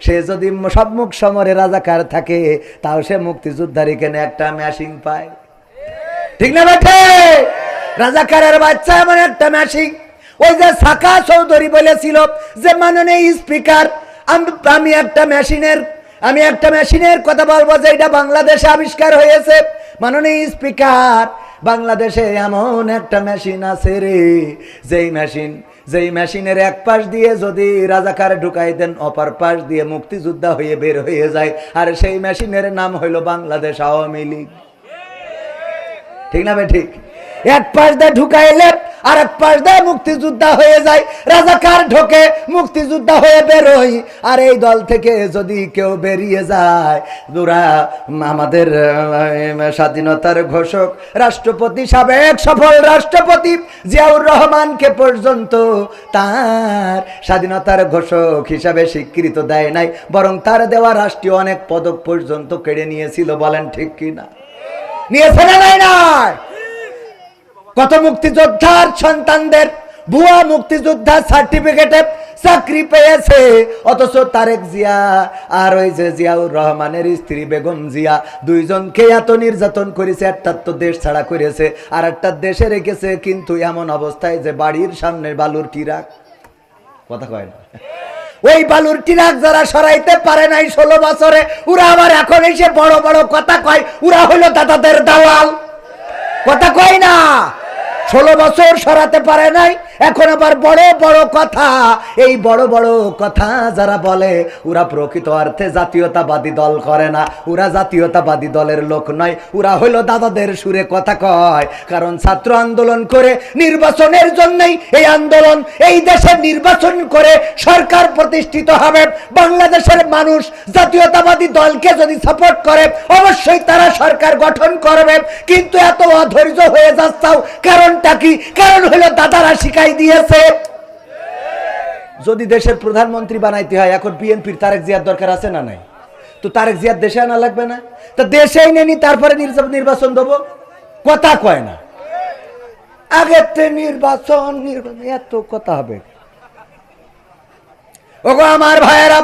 সে যদি সম্মুখ সমরে রাজাকার থাকে, তাও সে মুক্তিযোদ্ধার এখানে একটা মেশিন পায়। ঠিক না বেঠে? রাজাকারের বাচ্চা এমন একটা মেশিন। ওই যে সাকা চৌধুরী বলেছিল যে মাননীয় স্পিকার, আমি একটা মেশিনের কথা বলবো যে এটা বাংলাদেশে আবিষ্কার হয়েছে। মাননীয় স্পিকার, বাংলাদেশে এমন একটা মেশিন আছে রে, যেই মেশিনের এক পাশ দিয়ে যদি রাজাকার ঢুকাই দেন, অপর পাশ দিয়ে মুক্তিযোদ্ধা হয়ে বের হয়ে যায়, আর সেই মেশিনের নাম হইল বাংলাদেশ আওয়ামী লীগ। ঠিক না ভাই? ঠিক। এক পাশ দিয়ে ঢুকাইলে আর এক পাশ দিয়ে মুক্তিযোদ্ধা হয়ে যায়, রাজাকার ঢোকে, মুক্তিযোদ্ধা হয়ে বেরোয়। আর এই দল থেকে যদি কেউ বেরিয়ে যায়, দুরা আমাদের স্বাধীনতার ঘোষক রাষ্ট্রপতি, সাবেক সফল রাষ্ট্রপতি জিয়াউর রহমানকে পর্যন্ত তার স্বাধীনতার ঘোষক হিসাবে স্বীকৃত দেয় নাই, বরং তার দেওয়া রাষ্ট্রীয় অনেক পদক পর্যন্ত কেড়ে নিয়েছিল। বলেন ঠিক কিনা? নিয়েছে না? নাই নাই? কত মুক্তিযোদ্ধার সন্তানদের ভুয়া মুক্তিযোদ্ধার সার্টিফিকেটে চাকরি পেয়েছে, অথচ তারেক জিয়া আর ওই যে জিয়াউর রহমানের স্ত্রী বেগম জিয়া দুইজনকে এত নির্যাতন করেছে, একটা তো দেশ ছাড়া করেছে, আর একটা দেশে রেখেছে, কিন্তু এমন অবস্থায় যে বাড়ির সামনে বালুর টিরাক, কথা কয় না, ওই বালুর টিরাক যারা সরাইতে পারে নাই 16 বছরে, ওরা আবার এখন এসে বড় বড় কথা কয় ওরা হলো দাদাদের দালাল, কথা কয় না। 16 বছর সরাতে পারে নাই, এখন আবার বড় বড় কথা। এই বড় বড় কথা যারা বলে, ওরা প্রকৃত অর্থে জাতীয়তাবাদী দল করে না, ওরা জাতীয়তাবাদী দলের লোক নয়, ওরা হলো দাদাদের সুরে কথা কয়। কারণ ছাত্র আন্দোলন করে নির্বাচনের জন্যই এই আন্দোলন, এই দেশে নির্বাচন করে সরকার প্রতিষ্ঠিত হবে। বাংলাদেশের মানুষ জাতীয়তাবাদী দলকে যদি সাপোর্ট করে, অবশ্যই তারা সরকার গঠন করবে। কিন্তু এত অধৈর্য হয়ে যাচ্ছাও, কারণটা কি? কারণ হলো দাদারা শিখাই দিয়েছে। যদি দেশের প্রধানমন্ত্রী বানাইতে হয়, এখন বিএনপির তারেক জিয়ার দরকার আছে না নাই? তো তারেক জিয়ার দেশে আনা লাগবে না? তো দেশেই নেনি, তারপরে নির্বাচন দেবো, কথা কয় না। আগেতে নির্বাচন এত কথা হবে। ওগো আমার ভাইয়েরা,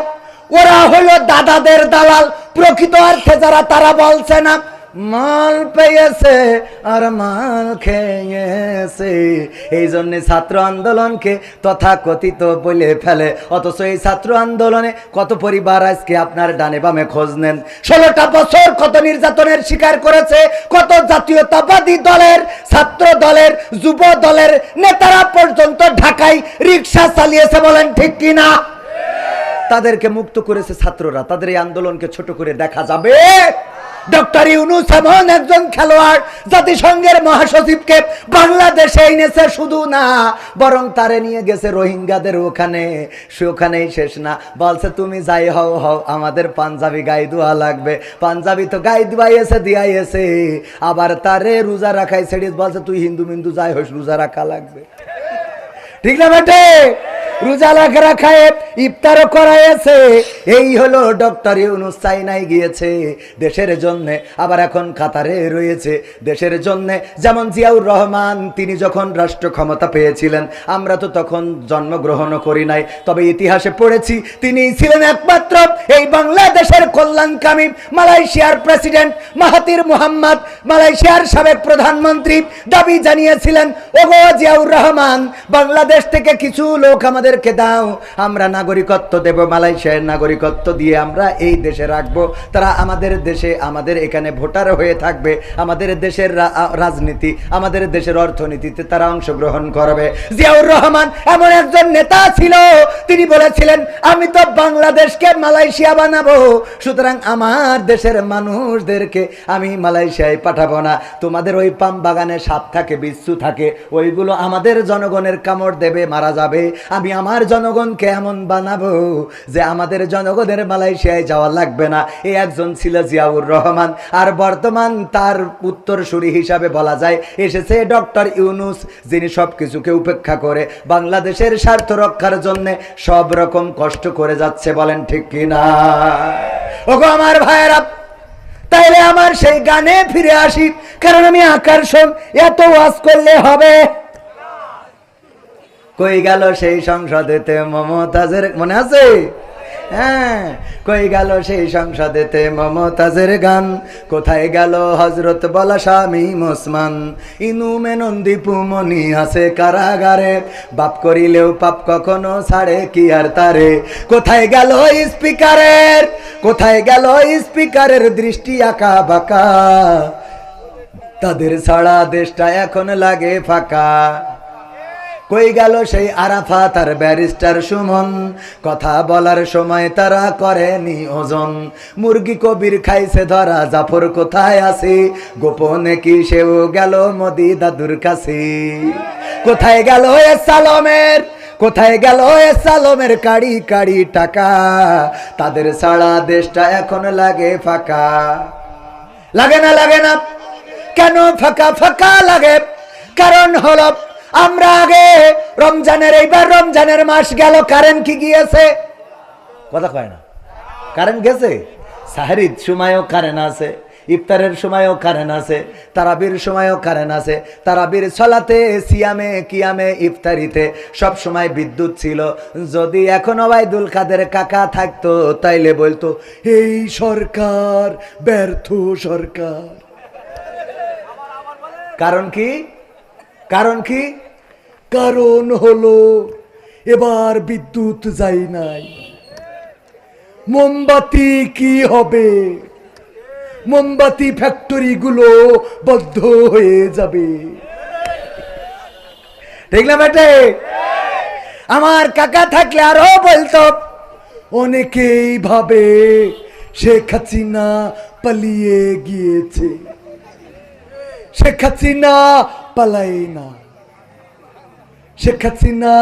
ওরা হলো দাদাদের দালাল। প্রকৃত অর্থে যারা, তারা বলছে না মাল পেয়েছে আর মাল খেয়েছে, এই জন্য ছাত্র আন্দোলনকে তথাকথিত বলে ফেলে। অথচ এই ছাত্র আন্দোলনে কত পরিবার আজকে আপনার ডানে বামে খোঁজ নেন। 16টা বছর কত নির্যাতনের শিকার করেছে, কত জাতীয়তাবাদী দলের, ছাত্র দলের, যুব দলের নেতারা পর্যন্ত ঢাকায় রিক্সা চালিয়েছে, বলেন ঠিক কিনা? তাদেরকে মুক্ত করেছে ছাত্ররা। তাদের এই আন্দোলনকে ছোট করে দেখা যাবে? ডক্টর ইউনূস এমন একজন খেলোয়াড়, জাতিসংঘের মহাসচিবকে বাংলাদেশে এনেছে, শুধু না বরং তারে নিয়ে গেছে রোহিঙ্গাদের ওখানে। সেখানেই শেষ না, বলছে তুমি যাই হও হও, আমাদের পাঞ্জাবি গায়ে দোয়া লাগবে। পাঞ্জাবি তো গায়ে দিবাইয়েছে, দিয়াইয়েছে, আবার তারে রোজা রাখাই ছেড়ে বলছে তুই হিন্দু মিন্দু যাই হোস, রোজা রাখা লাগবে। ঠিক না বেটে? রোজা রাখায় ইফতারও করাইছে। এই হলো ডক্টর ইউনূস। চাইনায় গিয়েছে দেশের জন্য, আবার এখন কাতারে রয়েছে দেশের জন্য। যেমন জিয়াউর রহমান, তিনি যখন রাষ্ট্র ক্ষমতা পেয়েছিলেন, আমরা তো তখন জন্মগ্রহণও করি নাই, তবে ইতিহাসে পড়েছি তিনি ছিলেন একমাত্র এই বাংলাদেশের কল্যাণকামী। মালয়েশিয়ার প্রেসিডেন্ট মাহাথির মোহাম্মদ, মালয়েশিয়ার সাবেক প্রধানমন্ত্রী, দাবি জানিয়েছিলেন, ওগো জিয়াউর রহমান, বাংলাদেশ থেকে কিছু লোক আমাদেরকে দাও, আমরা নাগরিকত্ব দেব, মালয়েশিয়ার নাগরিকত্ব দিয়ে আমরা এই দেশে রাখবো। তারা আমাদের দেশে, আমাদের এখানে ভোটার হয়ে থাকবে, আমাদের দেশের রাজনীতি, আমাদের দেশের অর্থনীতিতে তারা অংশগ্রহণ করবে। জিয়াউর রহমান এমন একজন নেতা ছিল, তিনি বলেছিলেন আমি তো বাংলাদেশকে মালয়েশিয়া বানাবো, সুতরাং আমার দেশের মানুষদেরকে আমি মালয়েশিয়ায় পাঠাবো না। তোমাদের ওই পাম বাগানে সাপ থাকে, বিচ্ছু থাকে, ওইগুলো আমাদের জনগণের কামড় দেবে, মারা যাবে। আমি আমার জনগণকে এমন বানাবো যে আমাদের জনগণের মালয়েশিয়ায় যাওয়া লাগবে না। এই একজন ছিল জিয়াউর রহমান। আর বর্তমান তার উত্তরসূরি হিসাবে বলা যায় এসেছে ডক্টর ইউনূস, যিনি সবকিছুকে উপেক্ষা করে বাংলাদেশের স্বার্থ রক্ষার জন্য সব রকম কষ্ট করে যাচ্ছে, বলেন ঠিক কিনা? ওগো আমার ভাইয়েরা, তাইলে আমার সেই গানে ফিরে আসি, কারণ আমি আকর্ষণ এত ওয়াজ করলে হবে? কই গেল সেই সংসদেতে মমতাজের, মনে আছে? হ্যাঁ, কই গেল সেই সংসদেতে মমতাজের গান, কোথায় গেল হযরত বলা স্বামী ওসমান, ইনু মেনন দীপু মনি আছে কারাগারে, বাপ করিলেও পাপ কখনো ছাড়ে কি আর তারে। কোথায় গেল স্পিকারের, কোথায় গেল স্পিকারের দৃষ্টি আঁকা বাঁকা, তাদের ছাড়া দেশটা এখন লাগে ফাঁকা। কই গেল সেই আরাফাত আর ব্যারিস্টার সুমন, কথা বলার সময় তারা করেনি ওজন, মুরগি কবির খাইছে ধরা, জাফর কোথায় আছে, গোপনে কি সেও গেল মোদি দাদুর কাছে। কোথায় গেল এ সালমের, কোথায় গেল এ সালমের কাড়ি কাড়ি টাকা, তাদের ছাড়া দেশটা এখন লাগে ফাঁকা। লাগে না, লাগে না, কেন ফাঁকা ফাঁকা লাগে? কারণ হলো আমরা আগে রমজানের, এইবার রমজানের মাস গেল, কারেন্ট কি গিয়েছে? কথা কয় না, কারেন্ট গেছে। সাহরির সময়ও কারেন্ট আছে, ইফতারের সময়ও কারেন্ট আছে, তারাবির সময়ও কারেন্ট আছে। তারাবির সালাতে, সিয়ামে, কিয়ামে, ইফতারিতে সব সময় বিদ্যুৎ ছিল। যদি এখন ওবায়দুল কাদের কাকা থাকতো, তাইলে বলতো এই সরকার ব্যর্থ সরকার। কারণ কি? কারণ কি? কারণ হলো এবার বিদ্যুৎ যাই নাই। মোমবাতি কি হবে? মোমবাতি ফ্যাক্টরি গুলো বন্ধ হয়ে যাবে। ঠিক না বেটে? আমার কাকা থাকলে আরো বলতো, অনেকেই ভাবে শেখ হাসিনা পালিয়ে গিয়েছে, শেখ হাসিনা পালাই না, শেখ হাসিনা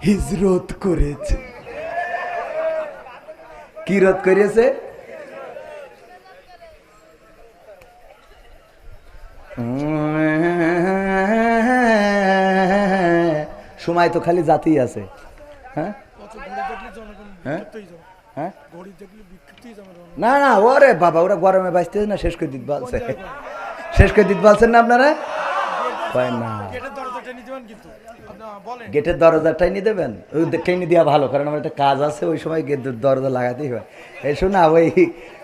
হিজরত করেছে। কি রত করেছে? সময় তো খালি জাতি আছে। হ্যাঁ হ্যাঁ, না না, ওরে বাবা, ওরা গরমে বাঁচতেছে না, শেষ করে দিতে বলছে, শেষ করে দিতে বলছেন না আপনারা? কয় না, গেটের দরজাটাই নিয়ে দেবেন, ওই টেনে দেওয়া ভালো, কারণ আমার একটা কাজ আছে, ওই সময় গেটের দরজা লাগাতেই হয়। এই শোনা, ওই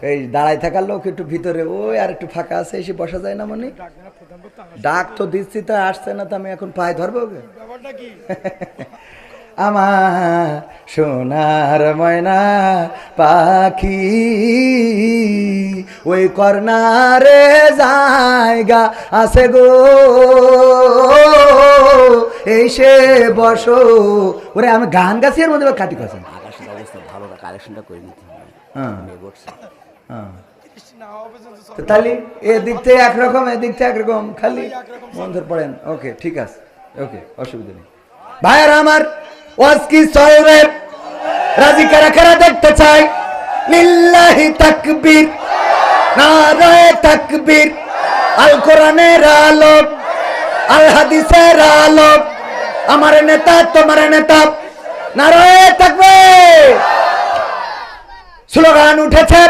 এই দাঁড়ায় থাকার লোক একটু ভিতরে, ওই আর একটু ফাঁকা আছে, এসে বসা যায় না? মানে ডাক তো দিচ্ছি, তা আসছে না, তো আমি এখন পায়ে ধরবো। আমার সোনার ময়না পাখি ওই কর্নারে জায়গা আছে গো, এসে বসো। ওরে আমি গান গাছি, এর মধ্যে খাটি খাচ্ছেন। আকাশের অবস্থা ভালো না, কালেকশনটা করে নিতে হবে। তাহলে এদিক থেকে একরকম, এদিক থেকে একরকম, খালি মন ধরে পড়েন। ওকে, ঠিক আছে, ওকে, অসুবিধা নেই। ভাইয়ারা আমার, ওয়াজ কি সয়রে রাজি কারা কারা দেখতে চাই? লিল্লাহি তাকবীর, নারায়ে তাকবীর। আল কোরআনের আলো, আল হাদিসের আলো, আমার নেতা তোমার নেতা, নারায়ে তাকবীর। স্লোগান উঠেছে,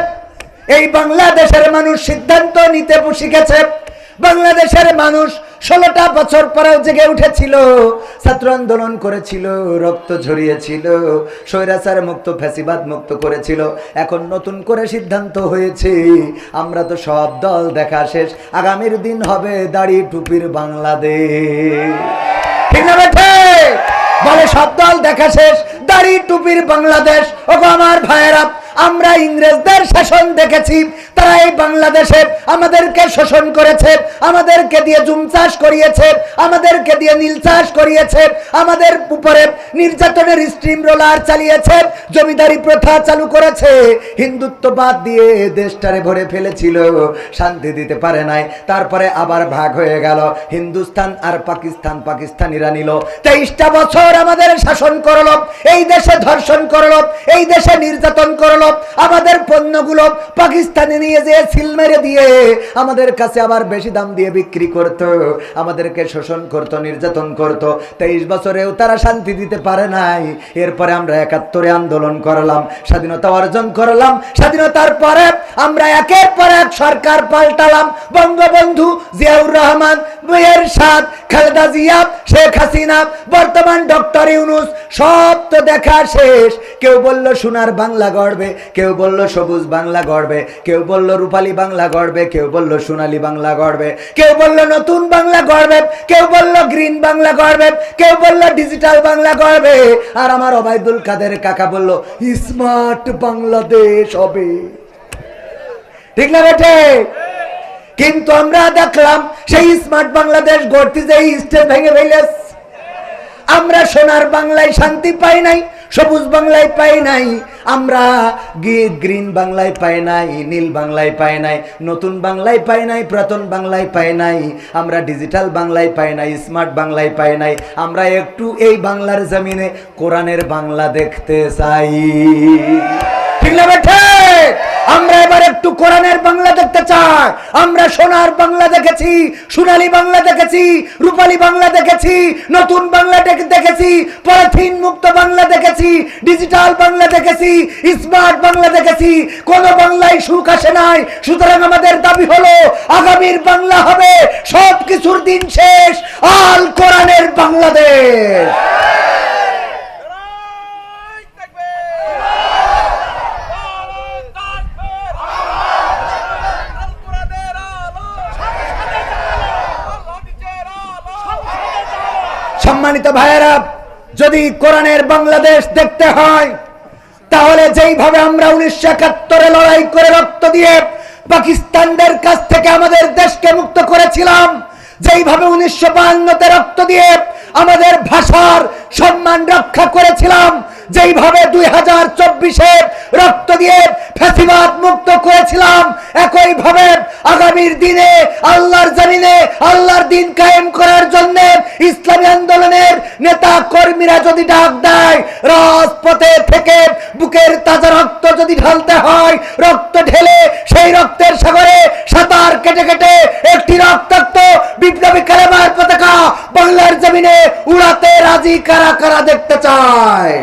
এই বাংলাদেশের মানুষ সিদ্ধান্ত নিতে শিখেছে। বাংলাদেশের মানুষ 16টা বছর পরেও জেগে উঠেছিল, ছাত্র আন্দোলন করেছিল, রক্ত ঝরিয়েছিল, স্বৈরাচার মুক্ত, ফ্যাসিবাদ মুক্ত করেছিল। এখন নতুন করে সিদ্ধান্ত হয়েছে, আমরা তো সব দল দেখা শেষ, আগামীর দিন হবে দাড়ি টুপির বাংলাদেশ। ঠিক না বেঠে? বলে সব দল দেখা শেষ, দাড়ি টুপির বাংলাদেশ। ওগো আমার ভাইয়েরা, আমরা ইংরেজদের শাসন দেখেছি, তারা এই বাংলাদেশে আমাদেরকে শোষণ করেছে, আমাদেরকে দিয়ে জুম চাষ করিয়েছে, আমাদেরকে দিয়ে নীল চাষ করিয়েছে, আমাদের উপরে নির্যাতনের স্টিম রোলার চালিয়েছে, জমিদারি প্রথা চালু করেছে, হিন্দুত্ববাদ দিয়ে দেশটারে ভরে ফেলেছিল, শান্তি দিতে পারে নাই। তারপরে আবার ভাগ হয়ে গেল, হিন্দুস্তান আর পাকিস্তান, পাকিস্তানিরা নিল। 23টা বছর আমাদের শাসন করলো, এই দেশে ধর্ষণ করলো, এই দেশে নির্যাতন করলো, আমাদের পণ্যগুলো পাকিস্তানে নিয়ে যেয়ে সিল মেরে দিয়ে আমাদের কাছে আবার বেশি দাম দিয়ে বিক্রি করত, আমাদেরকে শোষণ করত, নির্যাতন করত। 23 বছরেও তারা শান্তি দিতে পারে নাই। এরপরে আমরা 71-এ আন্দোলন করলাম, স্বাধীনতা অর্জন করলাম। স্বাধীনতার পরে আমরা একের পর এক সরকার পাল্টালাম, বঙ্গবন্ধু, জিয়াউর রহমান, এরশাদ, খালেদা জিয়া, শেখ হাসিনা, বর্তমান ডক্টর ইউনূস, সব তো দেখা শেষ। কেউ বলল সোনার বাংলা গড়বে, কেউ বলল সবুজ বাংলা গড়বে, কেউ বলল রূপালী বাংলা গড়বে, কেউ বলল সোনালী বাংলা গড়বে, কেউ বলল নতুন বাংলা গড়বে, কেউ বলল গ্রিন বাংলা গড়বে, কেউ বলল ডিজিটাল বাংলা গড়বে, আর আমার ওবায়দুল কাদের কাকা বলল স্মার্ট বাংলাদেশ হবে। ঠিক না বেটে? কিন্তু আমরা দেখলাম সেই স্মার্ট বাংলাদেশ গড়তে যে স্টেজ ভেঙে ফেলেছে। আমরা সোনার বাংলায় শান্তি পাই নাই, সবুজ বাংলায় পাই নাই, আমরা গ্রিন বাংলায় পাই নাই, নীল বাংলায় পাই নাই, নতুন বাংলায় পাই নাই, পুরাতন বাংলায় পাই নাই, আমরা ডিজিটাল বাংলায় পাই নাই, স্মার্ট বাংলায় পাই নাই। আমরা একটু এই বাংলার জমিনে কোরআনের বাংলা দেখতে চাই। ঠিক না বেঠে? আমরা এবার একটু কোরআনের বাংলা দেখতে চাই। আমরা সোনার বাংলা দেখেছি, সোনালী বাংলা দেখেছি, রূপালী বাংলা দেখেছি, নতুন বাংলা দেখেছি, পলিথিন মুক্ত বাংলা দেখেছি, ডিজিটাল বাংলা দেখেছি, স্মার্ট বাংলা দেখেছি। কোন বাংলায় সুখ আসে নাই। সুতরাং আমাদের দাবি হলো আগামীর বাংলা হবে সব কিছুর দিন শেষ, আল কোরআনের বাংলাদেশ। সম্মানিত ভাইয়েরা, যদি কোরআনের বাংলাদেশ দেখতে হয়, তাহলে যেইভাবে আমরা 1971-এ লড়াই করে রক্ত দিয়ে পাকিস্তানদের কাছ থেকে আমাদের দেশকে মুক্ত করেছিলাম, যেইভাবে 1952-তে রক্ত দিয়ে আমাদের ভাষার সম্মান রক্ষা করেছিলাম, যেইভাবে 2024-এ রক্ত দিয়ে ফ্যাসিবাদ মুক্ত করেছিলাম, একইভাবে আগামীর দিনে আল্লাহর জমিনে আল্লাহর দিন কায়েম করার জন্য ইসলামী আন্দোলনের নেতা কর্মীরা যদি ডাক দেয়, রাজপথে থেকে বুকের তাজা রক্ত যদি ঢালতে হয়, রক্ত ঢেলে সেই রক্তের সাগরে সাঁতার কেটে কেটে একটি রক্তাক্ত বিপ্লবী কালেমার পতাকা বাংলার জমিনে উড়াতে রাজি কারা কারা দেখতে চায়?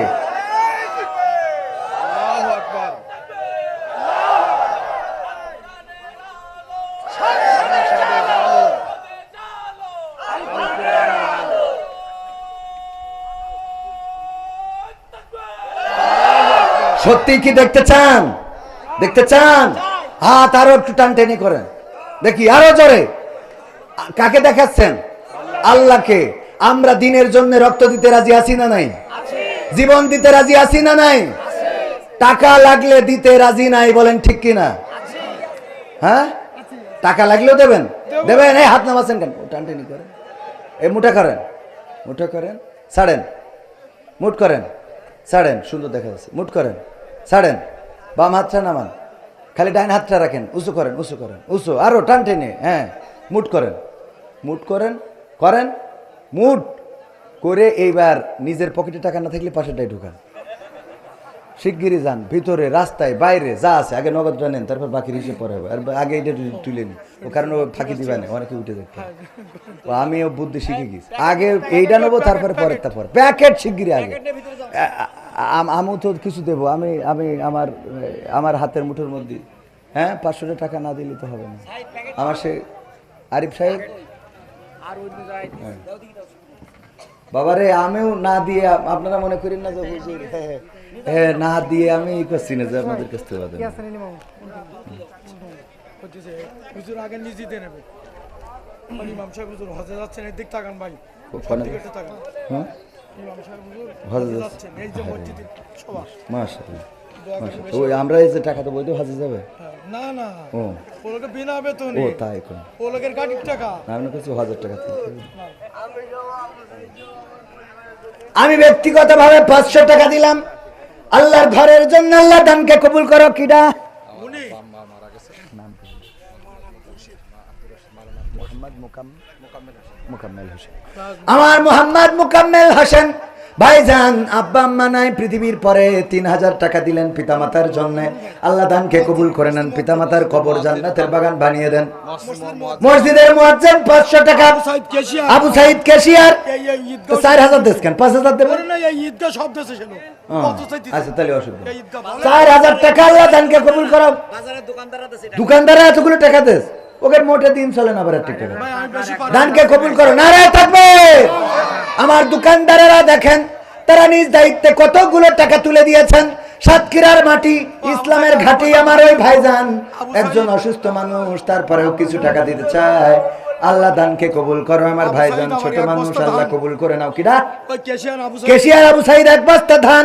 সত্যি কি দেখতে চান? দেখতে চান? হাত আরো একটু টানটেনি করেন দেখি, আরো জোরে। কাকে দেখাচ্ছেন? আল্লাহকে। আমরা দিনের জন্য রক্ত দিতে রাজি আছি না নাই? জীবন দিতে রাজি আছি না নাই? টাকা লাগলে দিতে রাজি নাই, বলেন ঠিক কিনা? হ্যাঁ, টাকা লাগলেও দেবেন? দেবেন। এই হাত নামাচ্ছেন কেন? টানটেনি করেন, এই মুঠা করেন, মুঠা করেন, ছাড়েন, মুঠ করেন, ছাড়েন, সুন্দর দেখা যাচ্ছে। মুঠ করেন, ছাড়েন, বাম হাতটা নামান, খালি ডাইন হাতটা রাখেন, উঁচু করেন, উঁচু করেন, উঁচু, আরো টান টেনে, হ্যাঁ, মুঠ করেন, মুঠ করেন, করেন, মুঠ করে এইবার নিজের পকেটে টাকা না থাকলে পাশেরটাই ঢুকান। শিগগিরই যান ভিতরে, রাস্তায়, বাইরে যা আছে আগে নগদটা নেন, তারপর বাকির হিসেবে পরে হবে। আর আগে এটা তুলে নিন, ও কারণ ও ফাঁকি দিবে না, অনেকে উঠে দেখতে। আমিও বুদ্ধি শিখে গেছি, আগে এইটা নেবো তারপরে পরেরটা পরে। প্যাকেট শিগগিরই আগে। আমিও তো কিছু দেবো, আমি আমি আমার আমার হাতের মুঠোর মধ্যে, হ্যাঁ, 500 টাকা না দিলে তো হবে না। আমার সে আরিফ সাহেব, বাবারে আমিও না দিয়ে, আপনারা মনে করেন না যে হুজুর হ্যাঁ না দিয়ে আমি ই করছি না যে আপনাদের কাছ থেকে বাদ হুজুর আগে নিজে দিয়ে নেবে। ইমাম সাহেব হুজুর হজে যাচ্ছেন, এদিক তাকান ভাই, দিকে তাকান। হ্যাঁ, ইমাম সাহেব হুজুর হজে যাচ্ছেন, এই যে মসজিদে সভা। মাশাআল্লাহ, মাশাআল্লাহ। ওই আমরা এই যে টাকা তো বইতে হজে যাবে না না, ও ওলোকে বিনা বেতনে। ও তাই কোন ওলোকের গাড়ির টাকা না, আমি কিছু 1000 টাকা দিতে। আমি ব্যক্তিগতভাবে 500 টাকা দিলাম আল্লাহর ঘরের জন্য। আল্লাহ দানকে কবুল করো। কিডা? আমার মোহাম্মদ মুকাম্মেল হোসেন ভাইজান, আব্বা আম্মা নাই পৃথিবীর পরে, 3000 টাকা দিলেন পিতামাতার জন্য। আল্লাহ দানকে কবুল করে নেন, পিতামাতার কবর জান্নাতের বাগান বানিয়ে দেন। মসজিদের মুয়াজ্জিন 500 টাকা, আবু সাইদ ক্যাশিয়ার 4000 দেন, 5000 দেবেন। আচ্ছা তাহলে অসুবিধা, 4000 টাকা আল্লাহ দানকে কবুল করো। দোকানদার এতগুলো টাকা দেস, ওকে মোটে দিন চলে না, আবার টাকা দানকে কবুল করো। নারায়ে তাকবীর। আমার দোকানদারেরা দেখেন, তারা নিজ দায়িত্বে কতগুলো টাকা তুলে দিয়েছেন। সাতক্ষীরার মাটি, ইসলামের ঘাটি। আমার ওই ভাইজান একজন অসুস্থ মানুষ, তারপরেও কিছু টাকা দিতে চায়। আল্লাহ দানকে কবুল করো আমার ভাইজান, ছোট মানুষ, আল্লাহ কবুল করে নাও। কিরা? কেশিয়ার আবু সাইদ 1 বস্তা ধান।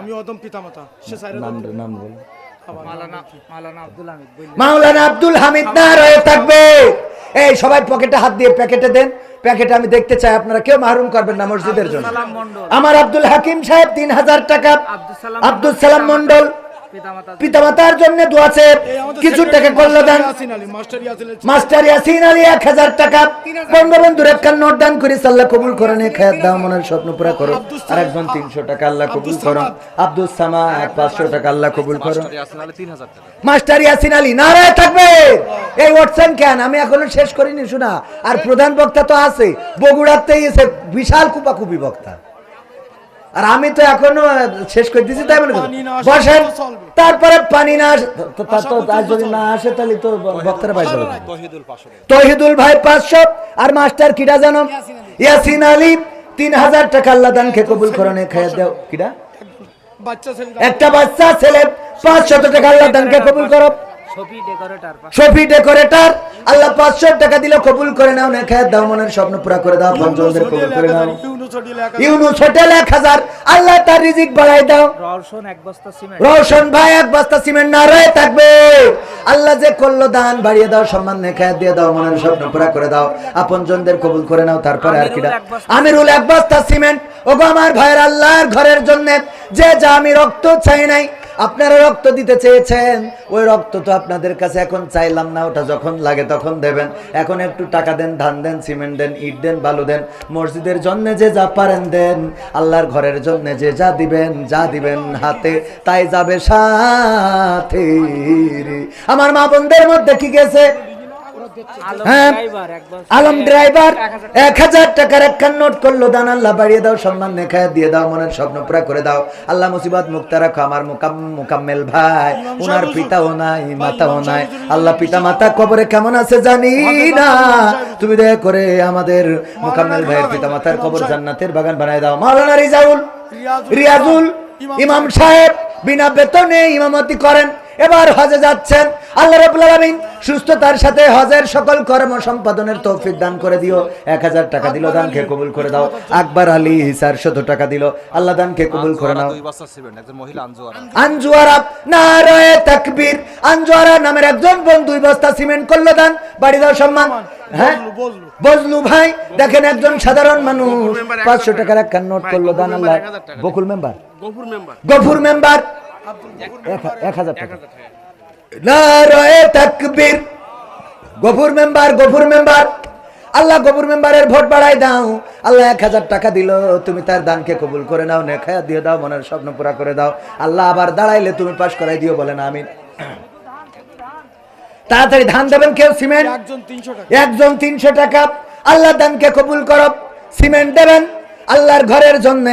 আমি অদম পিতামাতা, সে নাম বল। মাওলানা আব্দুল হামিদ। নারায়ে তাকবীর। এই সবাই পকেটে হাত দিয়ে প্যাকেটে দেন, প্যাকেটে আমি দেখতে চাই। আপনারা কেউ মাহরুম করবেন না মসজিদের জন্য। আমার আব্দুল হাকিম সাহেব 3000 টাকা, আব্দুল সালাম মন্ডল পিতামাতার জন্য দোয়া আছে, কিছু টাকা করলো দান। মাস্টার ইয়াসিন আলী 1000 টাকা। বঙ্গবন্ধুর একটা নোট দান করে আল্লাহ কবুল করে নে, খায়াত দাও, মনের স্বপ্ন পুরা করো। আর একজন 300 টাকা আল্লাহ কবুল করো। আব্দুল সামাদ 500 টাকা আল্লাহ কবুল করো। মাস্টার ইয়াসিন আলী। নারায়ে তাকবীর। এই ওয়াটসন কেন আমি এখনো শেষ করিনি, শোনা। আর প্রধান বক্তা তো আছে, বগুড়াতেই এসে বিশাল কুপাকুপি বক্তা, আর আমি তো এখনো শেষ করে দিচ্ছি। তাই মনে করেন বসেন, তারপরে পানি না আসে, যদি না আসে তাহলে তো বক্তারা পাই যাবে। তহিদুল ভাই 500। আর মাস্টার কিডা জানো? ইয়াসিন আলী 3000 টাকা আল্লাহ দানকে কবুল করে নে, খাইয়া দাও। কিডা? একটা বাচ্চা ছেলে 500 টাকা আল্লাহ দানকে কবুল করো। শফি ডেকোরেটর আল্লাহ 500 টাকা দিলে কবুল করে নাও, নে খায়াত দাও, মনের স্বপ্ন পুরা করে দাও, পঞ্চমদের কবুল করে নাও। ইউনুস হোটেল 1000 আল্লাহ তার রিজিক বাড়াই দাও। রওশন ভাই 1 বস্তা সিমেন্ট। নারায়ে তাকবীর। আল্লাহ যে করলো দান বাড়িয়ে দাও, সম্মান নে খায়াত দিয়ে দাও, মনের স্বপ্ন পুরা করে দাও, আপনজনদের কবুল করে নাও। তারপরে আর কিডা? আমিরুল 1 বস্তা সিমেন্ট। ওগো আমার ভাইয়ের, আল্লাহর ঘরের জন্য যে যা, আমি রক্ত চাই নাই, আপনারা রক্ত দিতে চেয়েছেন, ওই রক্ত তো আপনাদের কাছে এখন চাইলাম না, ওটা যখন লাগে তখন দেবেন। এখন একটু টাকা দেন, ধান দেন, সিমেন্ট দেন, ইট দেন, বালু দেন। মসজিদের জন্য যে যা পারেন দেন, আল্লাহর ঘরের জন্য যে যা দিবেন, যা দিবেন হাতে তাই যাবে সাথে। আমার মা বোনদের মধ্যে কি গেছে? আলম ড্রাইভার 1000 টাকার একটা নোট করলো দান, আল্লাহ বাড়িয়ে দাও, সম্মান নেখায় দিয়ে দাও, মনের স্বপ্ন পুরা করে দাও। আল্লাহ মুসিবত মুক্ত রাখো। আমার মুকাম্মেল ভাই, ওনার পিতাও নাই মাতাও নাই, আল্লাহ পিতা মাতা কবরে কেমন আছে জানি না, তুমি দয়া করে আমাদের মুকাম্মেল ভাইয়ের পিতা মাতার কবর জান্নাতের বাগান বানায় দাও। মাওলানা রিয়াজুল ইমাম সাহেব বিনা বেতনে ইমামতি করেন, এবার হজে যাচ্ছেন। আল্লাহ রাব্বুল আলামিন সুস্থতার সাথে হজের সকল কর্ম সম্পাদনের তৌফিক দান করে দিও। 1000 টাকা দিল, দানকে কবুল করে দাও। আকবর আলী 400 টাকা দিল, আল্লাহ দানকে কবুল করে নাও। আনজুয়ারা নারায়ে তাকবীর, আনজুয়ারা নামের একজন বোন 2 বস্তা সিমেন্ট করলো দান, বাড়ি দাও সম্মান। হ্যাঁ বজলু ভাই দেখেন একজন সাধারণ মানুষ 500 টাকার একটা নোট করলো দান, আল্লাহ। বকুল মেম্বার, গফুর মেম্বার 1000 টাকা। নারায়ে তাকবীর, গফুর মেম্বার, আল্লাহ গফুর মেম্বারের ভোট বাড়াই দাও। আল্লাহ 1000 টাকা দিল, তুমি তার দানকে কবুল করে নাও, নেখায়া দিয়ে দাও, মনের স্বপ্ন পুরা করে দাও। আল্লাহ আবার দাঁড়াইলে তুমি পাস করাই দিও, বলেন আমিন। তাড়াতাড়ি ধান দেবেন কেউ সিমেন্ট, একজন 300 টাকা। আল্লাহ দানকে কবুল করো, সিমেন্ট দেবেন আল্লাহর ঘরের জন্য।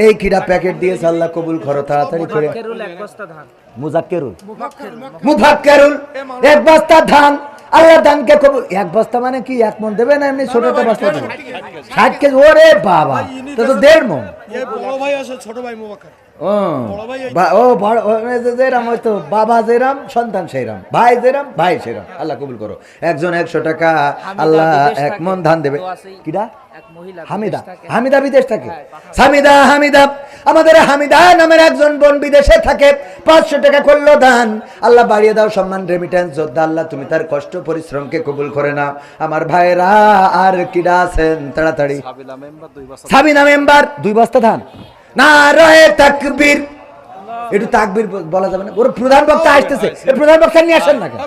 এই কিরা প্যাকেট দিয়েছে, আল্লাহ কবুল করো তাড়াতাড়ি করে। মুজাক্কেরুল, মুফাক্কেরুল 1 বস্তা ধান, আল্লাহ দানকে কবুল। 1 বস্তা মানে কি 1 মণ দেবে না এমনি ছোট একটা বস্তা দেবে? 60 কেজি। ওরে বাবা, তো 1.5 মণ। বড় ভাই আছে, ছোট ভাই মুবাক্কার। যেরাম হয়তো বাবা যেরাম সন্তান সেইরাম, ভাই যেরাম ভাই সেরাম। আল্লাহ কবুল করো। একজন 100 টাকা, আল্লাহ 1 মণ ধান দেবে। কিরা? হামিদা বিদেশ থাকে। হামিদা আমাদের হামিদা নামের একজন বোন বিদেশে থাকে, 500 টাকা করলো দান, আল্লাহ বাড়িয়ে দাও সম্মান। রেমিটেন্স যোদ্ধা, আল্লাহ তুমি তার কষ্ট পরিশ্রমকে কবুল করে নাও। আমার ভাইরা আর কিরা আছেন তাড়াতাড়ি। সাবিনা মেম্বার 2 বস্তা ধান। নারায়ে তাকবীর, একটু তাকবীর বলা যাবে না? ওর প্রধান বক্তা আসতেছে, প্রধান বক্তা নিয়ে আসেন না কেন?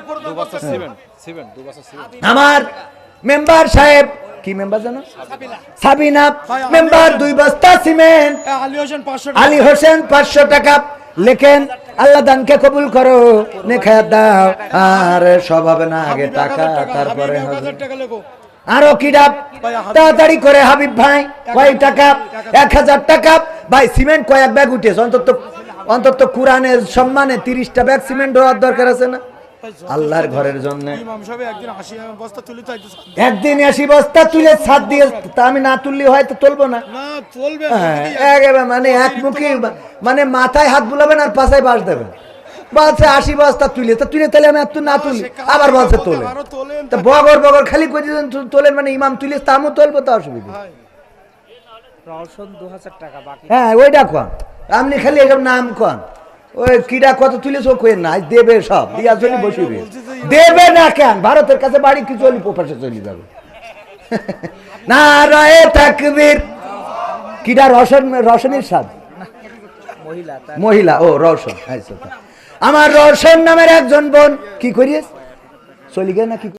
আমার মেম্বার সাহেব, কি মেম্বার জানো? সাবিনা মেম্বার 2 বস্তা সিমেন্ট। আলী হোসেন 500 টাকা লেখেন, আল্লাহ দানকে কবুল করো, নেখায়াত দাও। আর সব হবে না, আগে টাকা তারপরে হবে। আরো কিরা তাড়াতাড়ি করে হাবিব ভাই, কয় টাকা? 1000 টাকা। ভাই সিমেন্ট কয়েক ব্যাগ উঠেছে, অন্তত কোরআনের সম্মানে 30টা ব্যাগ সিমেন্ট হওয়ার দরকার আছে না আল্লাহর ঘরের জন্য? একদিন 80 বস্তা তুলে ছাদ দিয়ে, তা আমি না তুললে হয়তো তুলবো না। মানে একমুখী, মানে মাথায় হাত বুলাবেন আর পাশায় বাস দেবেন। বলছে 80 বস্তা তুলে তাহলে আমি না তুলি, আবার বলছে তোলে। তা বগর খালি করে তোলেন, মানে ইমাম তুলে তামও তুলবো, তো অসুবিধা। হ্যাঁ ওইটা কন, আপনি খালি এসব নাম কন। ওই কিরা কত তুলেছ কই না, দেবে সব দিয়া চলি বসিবে, দেবে না কেন? ভারতের কাছে বাড়ি কি চলি প্রপাশে চলে যাবে। নারায়ে তাকবীর। কিরা রশনের সাদ মহিলা, ও রওশন। আমার রওশন নামের একজন বোন কি করিস চলি গে নাকি?